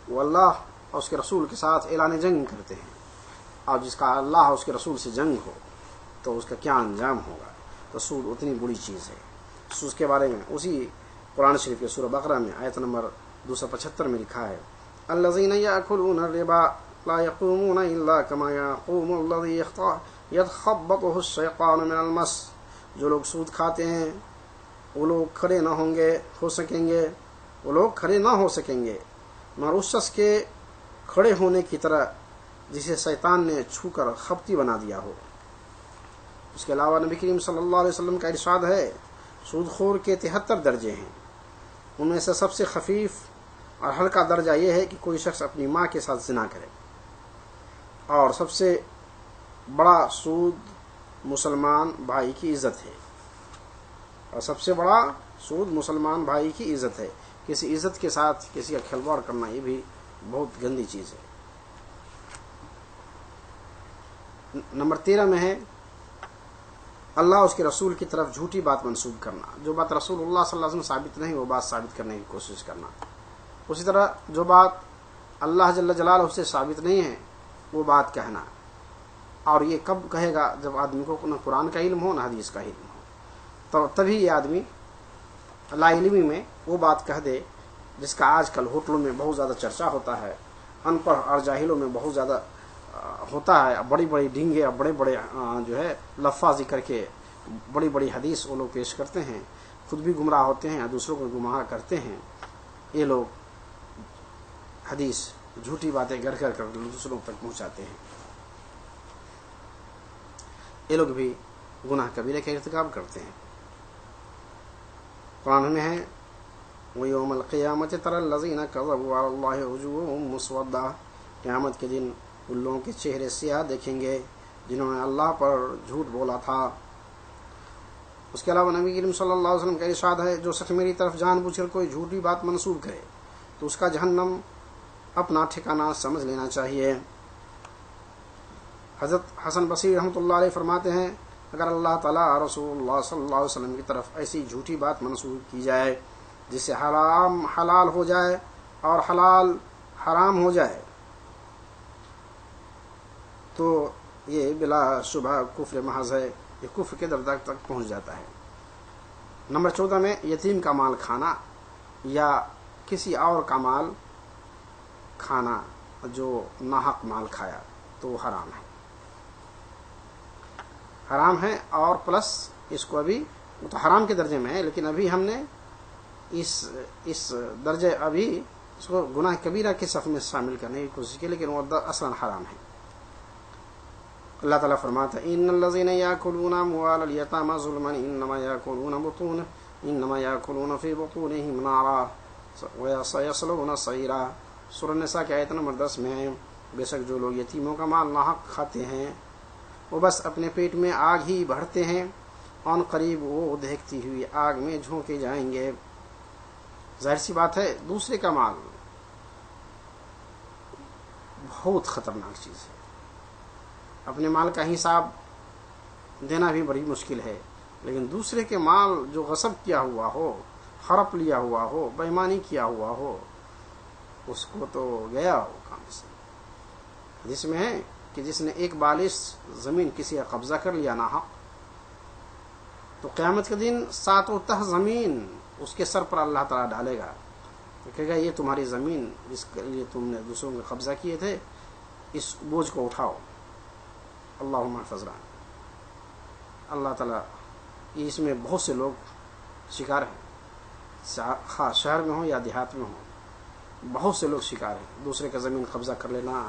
وہ اللہ اور اس کے رسول کے ساتھ اعلان جنگ کرتے ہیں، اور جس کا اللہ اور اس کے رسول سے جنگ ہو تو اس کا کیا انجام ہوگا. تو سود اتنی بری چیز ہے. سود کے بارے میں اسی قرآن شریف کے سورہ بقرہ میں آیت نمبر 275 میں لکھا ہے الذین یأکلون الربا لا یقومون الا کما یقوم الذی یتخبطہ الشیطان من المس. جو لوگ سود کھاتے ہیں وہ لوگ کھڑے نہ ہو سکیں گے مگر اس شخص کے کھڑے ہونے کی طرح جسے شیطان نے چھو کر خپتی بنا دیا ہو. اس کے علاوہ نبی کریم صلی اللہ علیہ وسلم کا ارشاد ہے سود خور کے 73 درجے ہیں. ان میں سے سب سے خفیف اور ہلکا درجہ یہ ہے کہ کوئی شخص اپنی ماں کے ساتھ زنا کرے، اور سب سے بڑا سود مسلمان بھائی کی عزت ہے، اور سب سے بڑا سود مسلمان بھائی کی عزت ہے. کسی عزت کے ساتھ کسی کا کھلواڑ کرنا یہ بھی بہت گندی چیز ہے. نمبر 13 میں ہے اللہ اس کے رسول کی طرف جھوٹی بات منسوب کرنا. جو بات رسول اللہ صلی اللہ علیہ وسلم ثابت نہیں وہ بات ثابت کرنے کی کوشش کرنا. اسی طرح جو بات اللہ جل جلالہ سے ثابت نہیں ہے وہ بات کہنا. اور یہ کب کہے گا؟ جب آدمی کو نہ قرآن کا علم ہو نہ حدیث کا علم ہو، تو تبھی یہ آدمی لا علمی میں وہ بات کہہ دے جس کا آج کل ہوٹلوں میں بہت زیادہ چرچا ہوتا ہے، ان پڑھ اور جاہلوں میں بہت زیادہ ہوتا ہے. بڑی بڑی ڈھنگے اور بڑے بڑے جو ہے لفاظی کر کے بڑی بڑی حدیث وہ لوگ پیش کرتے ہیں، خود بھی گمراہ ہوتے ہیں اور دوسروں کو گمراہ کرتے ہیں. یہ لوگ حدیث جھوٹی باتیں گھر گھر کر دوسروں تک پہنچاتے ہیں. یہ لوگ بھی گناہ کبیرہ کا ارتکاب کرتے ہیں. قرآن میں ہے وَيَوْمَ الْقِيَامَةِ تَرَى الَّذِينَ كَذَبُوا عَلَى اللَّهِ وُجُوهُهُمْ مُسْوَدَّةٌ. قیامت کے دن ان لوگوں کے چہرے سیاہ دیکھیں گے جنہوں نے اللہ پر جھوٹ بولا تھا. اس کے علاوہ نبی کریم صلی اللہ علیہ وسلم کا ارشاد ہے جو شخص میری طرف جان بوجھ کر کوئی جھوٹی بات منسوب کرے تو اس کا جہنم اپنا ٹھکانہ سمجھ لینا چاہیے. حضرت حسن بصری رحمۃ اللہ علیہ فرماتے ہیں اگر اللہ تعالیٰ رسول اللہ صلی اللہ علیہ وسلم کی طرف ایسی جھوٹی بات منسوب کی جائے جس سے حرام حلال ہو جائے اور حلال حرام ہو جائے تو یہ بلا شبہ کفر محض ہے. یہ کفر کے درجہ تک پہنچ جاتا ہے. نمبر 14 میں یتیم کا مال کھانا یا کسی اور کا مال کھانا جو ناحق مال کھایا تو حرام ہے. حرام ہے اور پلس اس کو ابھی تو حرام کے درجے میں ہے لیکن ابھی ہم نے اس درجے ابھی اس کو گناہ کبیرہ کے صف میں شامل کرنے کی کوشش کی لیکن وہ اصلا حرام ہے. اللہ تعالیٰ فرماتا ہے ان الذین یاکلون اموال الیتامی ظلما انما یاکلون فی بطونہم نارا وسیصلون سعیرا. سورہ النساء کی آیت نمبر 10 میں ہے بے شک جو لوگ یتیموں کا مال ناحق کھاتے ہیں وہ بس اپنے پیٹ میں آگ ہی بھرتے ہیں، ان قریب وہ دیکھتی ہوئی آگ میں جھونکے جائیں گے. ظاہر سی بات ہے دوسرے کا مال بہت خطرناک چیز ہے. اپنے مال کا حساب دینا بھی بڑی مشکل ہے، لیکن دوسرے کے مال جو غصب کیا ہوا ہو، ہڑپ لیا ہوا ہو، بے ایمانی کیا ہوا ہو، اس کو تو گیا ہو کام سے. حدیث میں ہے کہ جس نے ایک بالش زمین کسی کا قبضہ کر لیا ناحق، تو قیامت کے دن 7 تہ زمین اس کے سر پر اللہ تعالیٰ ڈالے گا، کہے گا یہ تمہاری زمین جس کے لیے تم نے دوسروں کے قبضہ کیے تھے، اس بوجھ کو اٹھاؤ. اللہم احفظنا. اللہ تعالیٰ اس میں بہت سے لوگ شکار ہیں، خاص شہر میں ہوں یا دیہات میں ہوں، بہت سے لوگ شکار ہیں دوسرے کا زمین قبضہ کر لینا.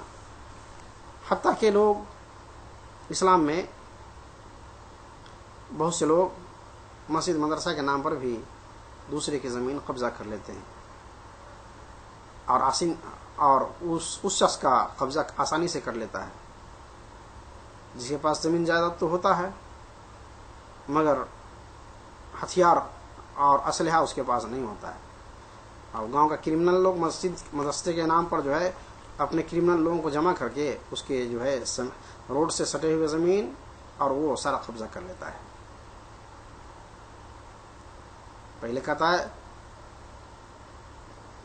حتیٰ کہ لوگ اسلام میں بہت سے لوگ مسجد مدرسہ کے نام پر بھی دوسرے کی زمین قبضہ کر لیتے ہیں، اور اس شخص کا قبضہ آسانی سے کر لیتا ہے جس کے پاس زمین جائیداد تو ہوتا ہے مگر ہتھیار اور اسلحہ اس کے پاس نہیں ہوتا ہے. اور گاؤں کا کرمنل لوگ مسجد مدرسے کے نام پر جو ہے اپنے کرمنل لوگوں کو جمع کر کے اس کے جو ہے روڈ سے سٹے ہوئے زمین اور وہ سارا قبضہ کر لیتا ہے. پہلے کہتا ہے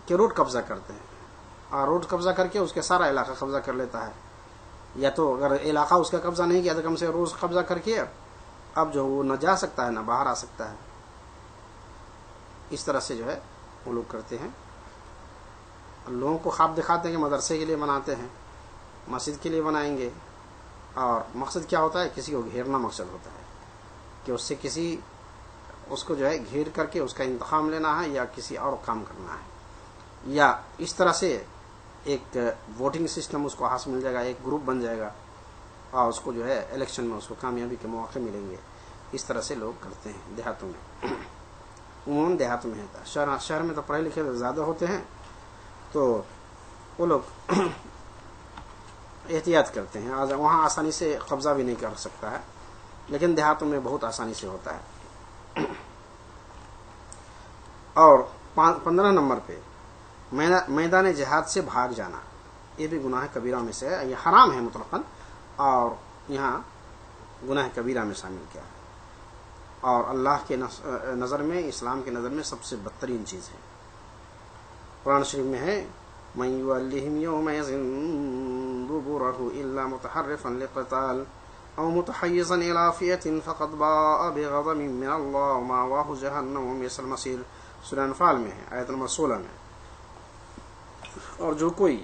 کہ روڈ قبضہ کرتے ہیں، اور روڈ قبضہ کر کے اس کے سارا علاقہ قبضہ کر لیتا ہے، یا تو اگر علاقہ اس کا قبضہ نہیں کیا تو کم سے روز قبضہ کر کے اب جو وہ نہ جا سکتا ہے نہ باہر آ سکتا ہے. اس طرح سے جو ہے وہ لوگ کرتے ہیں. لوگوں کو خواب دکھاتے ہیں کہ مدرسے کے لیے بناتے ہیں، مسجد کے لیے بنائیں گے، اور مقصد کیا ہوتا ہے؟ کسی کو گھیرنا مقصد ہوتا ہے کہ اس سے اس کو جو ہے گھیر کر کے اس کا انتقام لینا ہے یا کسی اور کام کرنا ہے، یا اس طرح سے ایک ووٹنگ سسٹم اس کو حاصل مل جائے گا، ایک گروپ بن جائے گا اور اس کو جو ہے الیکشن میں اس کو کامیابی کے مواقع ملیں گے. اس طرح سے لوگ کرتے ہیں دیہاتوں میں. عموماً دیہاتوں میں ہوتا ہے، شہر میں تو پڑھے لکھے زیادہ ہوتے ہیں تو وہ لوگ احتیاط کرتے ہیں، وہاں آسانی سے قبضہ بھی نہیں کر سکتا ہے، لیکن دیہاتوں میں بہت آسانی سے ہوتا ہے. اور 15 نمبر پہ میدان جہاد سے بھاگ جانا، یہ بھی گناہ کبیرہ میں سے ہے. یہ حرام ہے مطلقاً، اور یہاں گناہ کبیرہ میں شامل کیا ہے، اور اللہ کے نظر میں، اسلام کے نظر میں سب سے بدترین چیز ہے. قرآن شریف میں ہے مَن يُوَلِّهِمْ يَوْمَئِذٍ دُبُرَهُ إِلَّا مُتَحَرِّفًا لِقِتَالٍ أَوْ مُتَحَيِّزًا إِلَىٰ فِئَةٍ فَقَدْ بَاءَ بِغَضَبٍ مِّنَ اللَّهِ وَمَأْوَاهُ جَهَنَّمُ وَبِئْسَ الْمَصِيرُ. سورہ انفال میں ہے آیت نمبر 16 میں. اور جو کوئی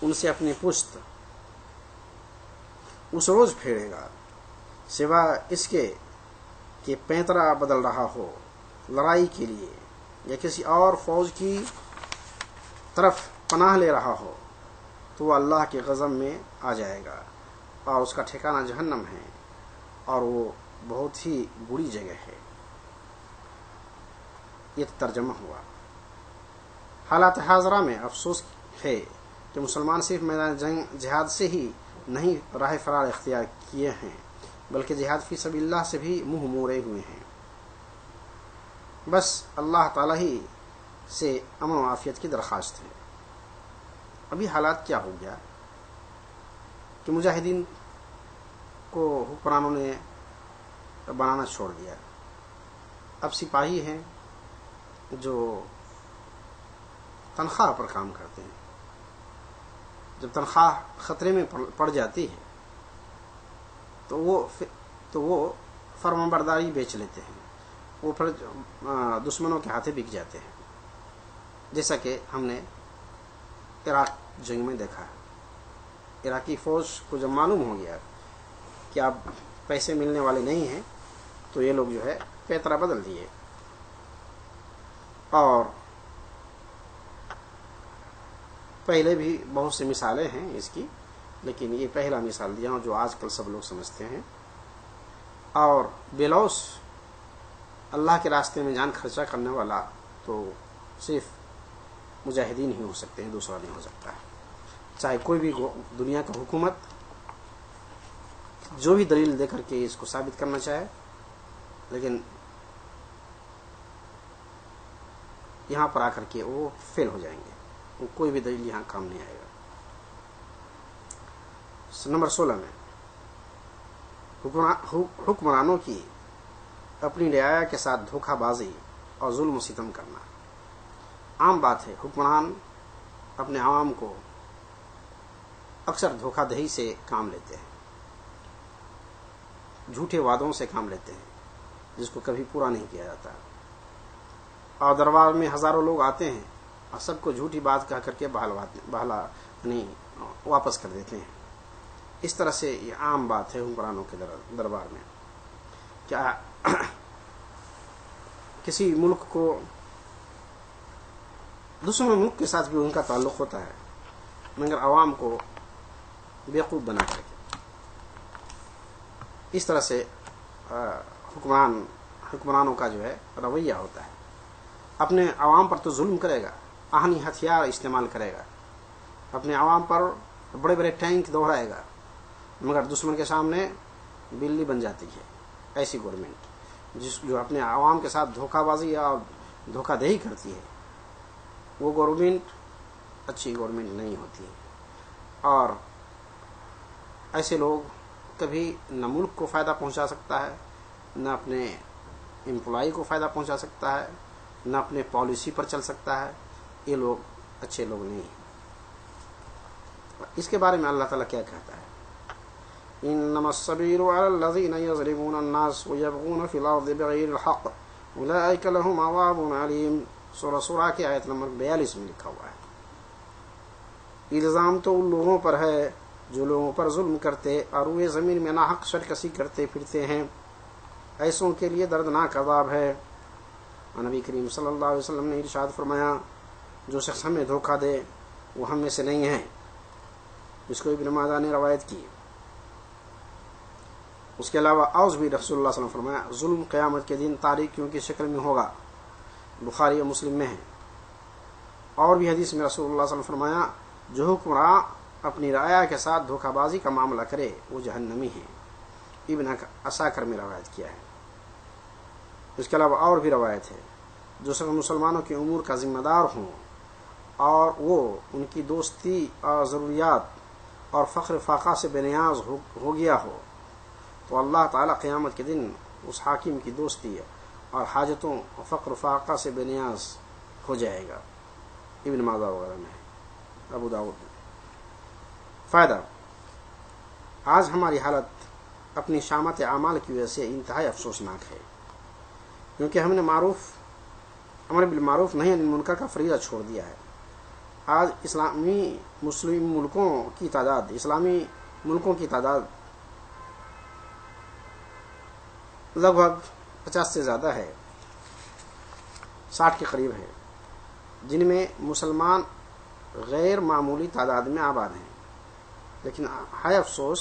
ان سے اپنی پشت اس روز پھیرے گا سوا اس کے کہ پینترا بدل رہا ہو لڑائی کے لیے یا کسی اور فوج کی طرف پناہ لے رہا ہو، تو وہ اللہ کے غضب میں آ جائے گا اور اس کا ٹھکانہ جہنم ہے، اور وہ بہت ہی بری جگہ ہے. یہ ترجمہ ہوا. حالات حاضرہ میں افسوس ہے کہ مسلمان صرف میدان جنگ جہاد سے ہی نہیں راہ فرار اختیار کیے ہیں، بلکہ جہاد فی سبیل اللہ سے بھی منہ موڑے ہوئے ہیں. بس اللہ تعالی ہی سے امن و عافیت کی درخواست ہے. ابھی حالات کیا ہو گیا کہ مجاہدین کو حکمرانوں نے بنانا چھوڑ دیا. اب سپاہی ہیں جو تنخواہ پر کام کرتے ہیں. جب تنخواہ خطرے میں پڑ جاتی ہے تو وہ فرمان برداری بیچ لیتے ہیں، وہ پھر دشمنوں کے ہاتھے بک جاتے ہیں، جیسا کہ ہم نے عراق جنگ میں دیکھا ہے. عراقی فوج کو جب معلوم ہو گیا کہ اب پیسے ملنے والے نہیں ہیں تو یہ لوگ جو ہے پیترا بدل دیے. اور پہلے بھی بہت سی مثالیں ہیں اس کی، لیکن یہ پہلا مثال دیا جو آج کل سب لوگ سمجھتے ہیں. اور بلوس اللہ کے راستے میں جان خرچہ کرنے والا تو صرف مجاہدین ہی ہو سکتے ہیں، دوسرا نہیں ہو سکتا ہے. چاہے کوئی بھی دنیا کا حکومت جو بھی دلیل دے کر کے اس کو ثابت کرنا چاہے، لیکن یہاں پر آ کر کے وہ فیل ہو جائیں گے. وہ کوئی بھی دلیل یہاں کام نہیں آئے گا. نمبر 16 میں حکمرانوں کی اپنی رعایا کے ساتھ دھوکہ بازی اور ظلم و ستم کرنا. عام بات ہے، حکمران اپنے عوام کو اکثر دھوکہ دہی سے کام لیتے ہیں، جھوٹے وعدوں سے کام لیتے ہیں جس کو کبھی پورا نہیں کیا جاتا. اور دربار میں ہزاروں لوگ آتے ہیں اور سب کو جھوٹی بات کہہ کر کے بہلا واپس کر دیتے ہیں. اس طرح سے یہ عام بات ہے حکمرانوں کے دربار میں. کیا کسی ملک کو دوسرے ملک کے ساتھ بھی ان کا تعلق ہوتا ہے، مگر عوام کو بیوقوف بنا کر کے اس طرح سے حکمرانوں کا جو ہے رویہ ہوتا ہے. اپنے عوام پر تو ظلم کرے گا، آہنی ہتھیار استعمال کرے گا، اپنے عوام پر بڑے بڑے ٹینک دوہرائے گا، مگر دشمن کے سامنے بلی بن جاتی ہے. ایسی گورنمنٹ جو اپنے عوام کے ساتھ دھوکہ بازی یا دھوکہ دہی کرتی ہے، وہ گورنمنٹ اچھی گورنمنٹ نہیں ہوتی ہے. اور ایسے لوگ کبھی نہ ملک کو فائدہ پہنچا سکتا ہے، نہ اپنے امپلائی کو فائدہ پہنچا سکتا ہے، نہ اپنے پالیسی پر چل سکتا ہے. یہ لوگ اچھے لوگ نہیں ہیں. اس کے بارے میں اللہ تعالیٰ کیا کہتا ہے؟ انما السبيل على الذين يظلمون الناس ويبغون في الارض بغير الحق اولئك لهم عذاب عليم. سورہ کی آیت نمبر 42 میں لکھا ہوا ہے، الزام تو ان لوگوں پر ہے جو لوگوں پر ظلم کرتے اور وہ زمین میں ناحق سرکشی کرتے پھرتے ہیں، ایسوں کے لیے دردناک عذاب ہے. نبی کریم صلی اللہ علیہ وسلم نے ارشاد فرمایا، جو شخص ہمیں دھوکہ دے وہ ہم میں سے نہیں ہے. جس کو ابن ماجہ نے روایت کی. اس کے علاوہ اوس بھی رسول اللہ صلی اللہ علیہ وسلم فرمایا، ظلم قیامت کے دن تاریکیوں کی شکل میں ہوگا. بخاری اور مسلم میں ہے. اور بھی حدیث میں رسول اللہ صلی اللہ علیہ وسلم فرمایا، جو حکمراں اپنی رعایا کے ساتھ دھوکہ بازی کا معاملہ کرے وہ جہنمی ہے. ابن عساکر میں روایت کیا ہے. اس کے علاوہ اور بھی روایت ہے، جو سب مسلمانوں کے امور کا ذمہ دار ہوں اور وہ ان کی دوستی اور ضروریات اور فخر فاقہ سے بے نیاز ہو گیا ہو، تو اللہ تعالیٰ قیامت کے دن اس حاکم کی دوستی اور حاجتوں اور فقر فاقہ سے بے نیاز ہو جائے گا. ابن ماجہ وغیرہ میں، ابو داؤد میں. فائدہ: آج ہماری حالت اپنی شامت اعمال کی وجہ سے انتہائی افسوسناک ہے، کیونکہ ہم نے امر بالمعروف نہی عن المنکر کا فریضہ چھوڑ دیا ہے. آج مسلم ملکوں کی تعداد لگ بھگ 50 سے زیادہ ہے، 60 کے قریب ہے، جن میں مسلمان غیر معمولی تعداد میں آباد ہیں. لیکن ہے افسوس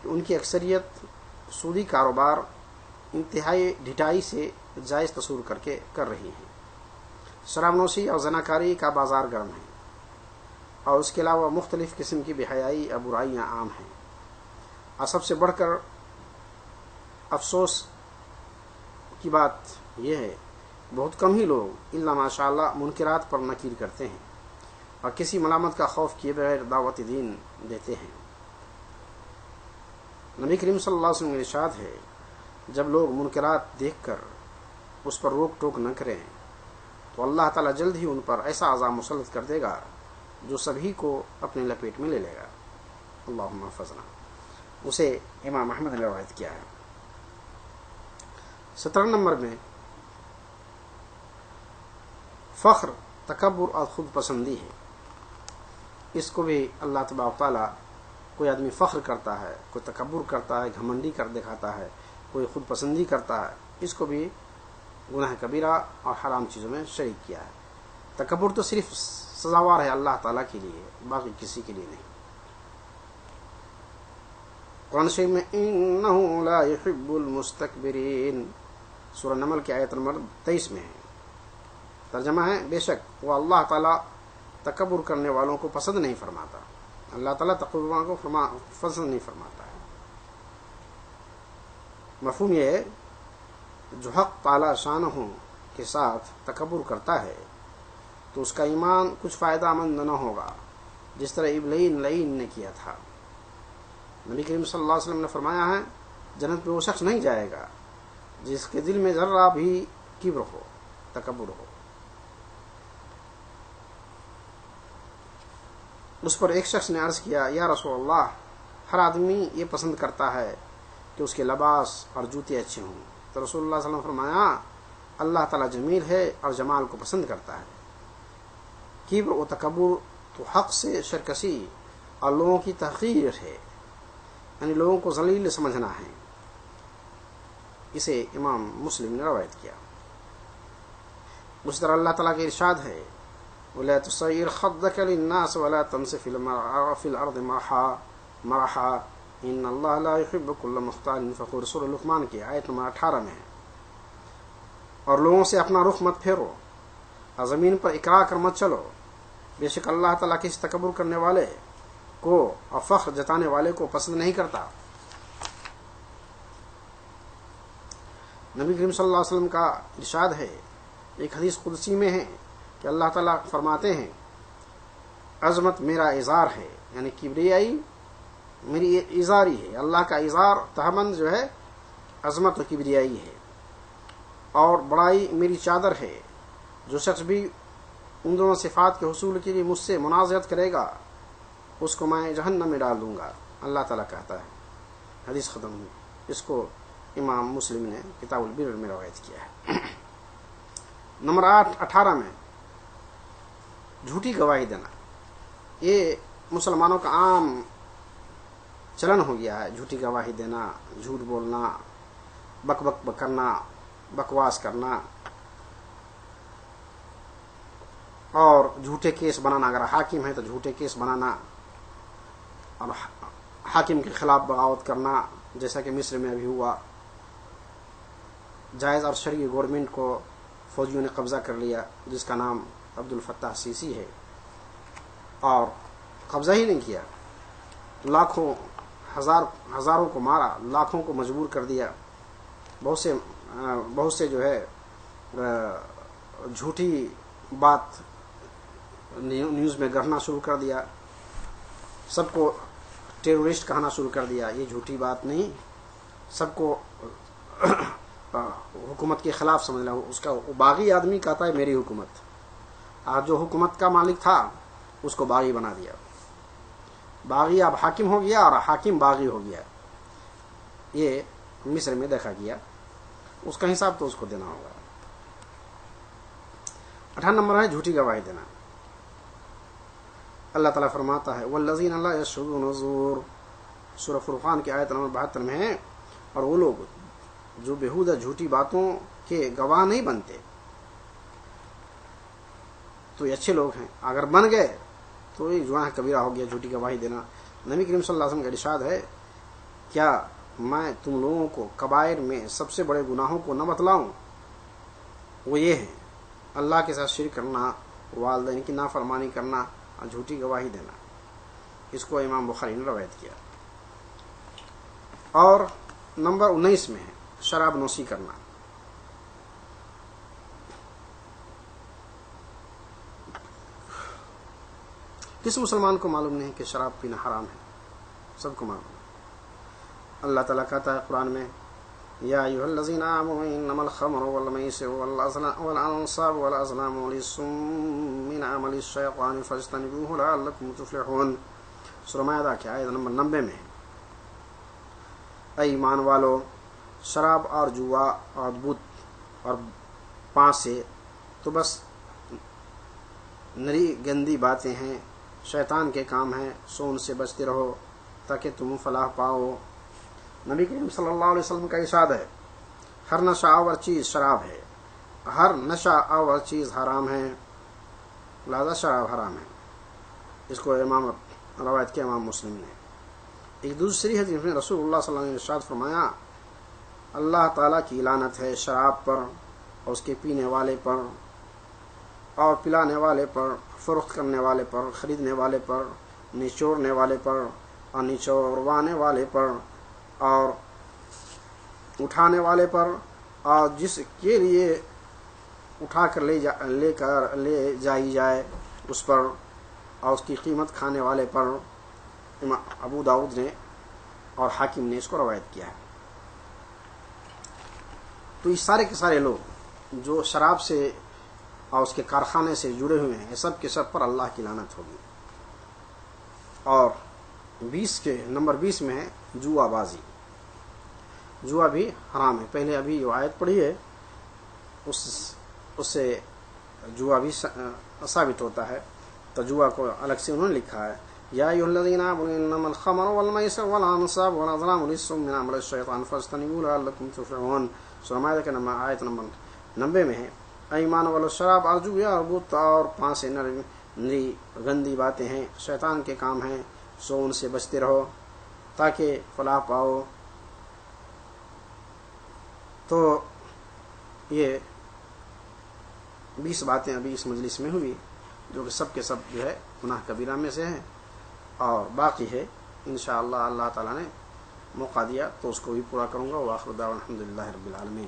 کہ ان کی اکثریت سودی کاروبار انتہائی ڈھٹائی سے جائز تصور کر رہی ہیں. شراب نوشی اور زناکاری کا بازار گرم ہے، اور اس کے علاوہ مختلف قسم کی بے حیائی اور برائیاں عام ہیں. اور سب سے بڑھ کر افسوس کی بات یہ ہے، بہت کم ہی لوگ الا ماشاء اللہ منکرات پر نکیر کرتے ہیں اور کسی ملامت کا خوف کیے بغیر دعوت دین دیتے ہیں. نبی کریم صلی اللہ علیہ وسلم کا ارشاد ہے، جب لوگ منکرات دیکھ کر اس پر روک ٹوک نہ کریں تو اللہ تعالیٰ جلد ہی ان پر ایسا عذاب مسلط کر دے گا جو سبھی کو اپنے لپیٹ میں لے لے گا. اللہم احفظنا. اسے امام احمد نے روایت کیا ہے. 17 نمبر میں فخر، تکبر اور خود پسندی ہے. اس کو بھی اللہ تبارک تعالیٰ، کوئی آدمی فخر کرتا ہے، کوئی تکبر کرتا ہے، گھمنڈی کر دکھاتا ہے، کوئی خود پسندی کرتا ہے، اس کو بھی گناہ کبیرہ اور حرام چیزوں میں شریک کیا ہے. تکبر تو صرف سزاوار ہے اللہ تعالیٰ کے لیے، باقی کسی کے لیے نہیں. قرآن شریف میں انہ لا یحب المستکبرین سورہ نمل کی آیت نمبر 23 میں ہے. ترجمہ ہے بے شک وہ اللہ تعالیٰ تکبر کرنے والوں کو پسند نہیں فرماتا. اللہ تعالیٰ تکبر والوں کو پسند نہیں فرماتا ہے. مفہوم یہ ہے جو حق تعالیٰ شانہ کے ساتھ تکبر کرتا ہے تو اس کا ایمان کچھ فائدہ مند نہ ہوگا، جس طرح ابلیل لعین نے کیا تھا. نبی کریم صلی اللہ علیہ وسلم نے فرمایا ہے جنت میں وہ شخص نہیں جائے گا جس کے دل میں ذرہ بھی کبر ہو، تکبر ہو. اس پر ایک شخص نے عرض کیا یا رسول اللہ، ہر آدمی یہ پسند کرتا ہے کہ اس کے لباس اور جوتے اچھے ہوں. تو رسول اللہ صلی اللہ علیہ وسلم نے فرمایا اللہ تعالیٰ جمیل ہے اور جمال کو پسند کرتا ہے. کبر و تکبر تو حق سے سرکشی اور لوگوں کی تحقیر ہے، یعنی لوگوں کو ذلیل سمجھنا ہے. اسے امام مسلم نے روایت کیا. اسی طرح اللہ تعالیٰ کے ارشاد ہے وَلَا تُصَيِّرْ خَدَّكَ لِلنَّاسِ وَلَا تَمْشِ فِي الْأَرْضِ مَرَحًا إِنَّ اللَّهَ لَا يُحِبُّ كُلَّ مُخْتَالٍ فَخُورٍ سورہ لقمان کی آیت نمبر 18 میں ہے. اور لوگوں سے اپنا رخ مت پھیرو اور زمین پر اکرا کر مت چلو، بے شک اللہ تعالیٰ کسی تکبر کرنے والے کو اور فخر جتانے والے کو پسند نہیں کرتا. نبی کریم صلی اللہ علیہ وسلم کا ارشاد ہے، ایک حدیث قدسی میں ہے کہ اللہ تعالیٰ فرماتے ہیں عظمت میرا اظہار ہے، یعنی کبریائی میری اظہاری ہے. اللہ کا اظہار تہمند جو ہے عظمت و کبریائی ہے، اور بڑائی میری چادر ہے. جو شخص بھی ان دونوں صفات کے حصول کے لیے مجھ سے منازعت کرے گا اس کو میں جہنم میں ڈال دوں گا، اللہ تعالیٰ کہتا ہے. حدیث ختم ہوئی. اس کو امام مسلم نے کتاب البر میں روایت کیا ہے. نمبر 18 میں جھوٹی گواہی دینا. یہ مسلمانوں کا عام چلن ہو گیا ہے، جھوٹی گواہی دینا، جھوٹ بولنا، بک بک کرنا، بکواس کرنا، اور جھوٹے کیس بنانا. اگر حاکم ہے تو جھوٹے کیس بنانا اور حاکم کے خلاف بغاوت کرنا، جیسا کہ مصر میں ابھی ہوا. جائز اور شرعی گورنمنٹ کو فوجیوں نے قبضہ کر لیا جس کا نام عبد الفتاح سیسی ہے، اور قبضہ ہی نہیں کیا، لاکھوں ہزاروں کو مارا، لاکھوں کو مجبور کر دیا. بہت سے جو ہے جھوٹی بات نیوز میں گڑھنا شروع کر دیا، سب کو ٹیرورسٹ کہنا شروع کر دیا. یہ جھوٹی بات نہیں، سب کو حکومت کے خلاف سمجھنا. اس کا باغی آدمی کہتا ہے میری حکومت، آج جو حکومت کا مالک تھا اس کو باغی بنا دیا. باغی اب حاکم ہو گیا اور حاکم باغی ہو گیا. یہ مصر میں دیکھا گیا. اس کا حساب تو اس کو دینا ہوگا. 18 نمبر ہے جھوٹی گواہی دینا. اللہ تعالیٰ فرماتا ہے وَالَّذِينَ لَا يَشْهَدُونَ الزُّورَ سورہ فرقان کی آیت نمبر 72 میں ہے، اور وہ لوگ جو بےہودہ جھوٹی باتوں کے گواہ نہیں بنتے تو یہ اچھے لوگ ہیں. اگر بن گئے تو یہ جناح کبیرہ ہو گیا جھوٹی گواہی دینا. نبی کریم صلی اللہ علیہ وسلم کا ارشاد ہے کیا میں تم لوگوں کو کبائر میں سب سے بڑے گناہوں کو نہ بتلاؤں؟ وہ یہ ہے اللہ کے ساتھ شرک کرنا، والدین کی نافرمانی کرنا اور جھوٹی گواہی دینا. اس کو امام بخاری نے روایت کیا. اور نمبر 19 میں ہے شراب نوشی کرنا. کس مسلمان کو معلوم نہیں کہ شراب پینا حرام ہے؟ سب کو معلوم ہے. اللہ تعالیٰ کہتا ہے قرآن میں یا ایھا الذین آمنوا انما الخمر والمیسر والانصاب والازلام رجس من عمل الشیطان فاجتنبوه لعلکم تفلحون سورہ مائدہ کی آیت نمبر 90 میں. اے ایمان والو، شراب اور جوا اور بت اور پانسے تو بس نری گندی باتیں ہیں، شیطان کے کام ہیں، سو ان سے بچتے رہو تاکہ تم فلاح پاؤ. نبی کریم صلی اللہ علیہ وسلم کا ارشاد ہے ہر نشہ آور چیز شراب ہے، ہر نشہ آور چیز حرام ہے، لہذا شراب حرام ہے. اس کو امام روایت کے امام مسلم نے. ایک دوسری حدیث میں رسول اللہ صلی اللہ علیہ وسلم نے ارشاد فرمایا اللہ تعالیٰ کی لعنت ہے شراب پر اور اس کے پینے والے پر اور پلانے والے پر، فروخت کرنے والے پر، خریدنے والے پر، نچوڑنے والے پر اور نچوڑوانے والے پر اور اٹھانے والے پر اور جس کے لیے اٹھا کر لے جائی جائے اس پر اور اس کی قیمت کھانے والے پر۔ ابو داؤد نے اور حاکم نے اس کو روایت کیا ہے۔ تو یہ سارے کے سارے لوگ جو شراب سے اور اس کے کارخانے سے جڑے ہوئے ہیں، سب کے سب پر اللہ کی لعنت ہوگی۔ اور 20 کے نمبر 20 میں ہے جوا بازی۔ جوا بھی حرام ہے۔ پہلے ابھی جو آیت پڑھی ہے اس سے جوا بھی ثابت ہوتا ہے۔ تو جوا کو الگ سے انہوں نے لکھا ہے یا ایھا الذین آمنوا انما الخمر والمیسر والانصاب والازلام رجس من عمل الشیطان فاجتنبوہ لعلکم تفلحون۔ سورہ مائدہ کے آیت نمبر 90 میں ہے ایمان والو شراب ارجویا اور بت اور پانچ نری گندی باتیں ہیں، شیطان کے کام ہیں، سو ان سے بچتے رہو تاکہ فلاح پاؤ۔ تو یہ 20 باتیں ابھی اس مجلس میں ہوئی جو کہ سب کے سب جو ہے گناہ کبیرہ میں سے ہیں، اور باقی ہے انشاءاللہ اللہ تعالیٰ نے موقع دیا تو اس کو بھی پورا کروں گا۔ وآخر دعوانا الحمدللہ رب العالمین۔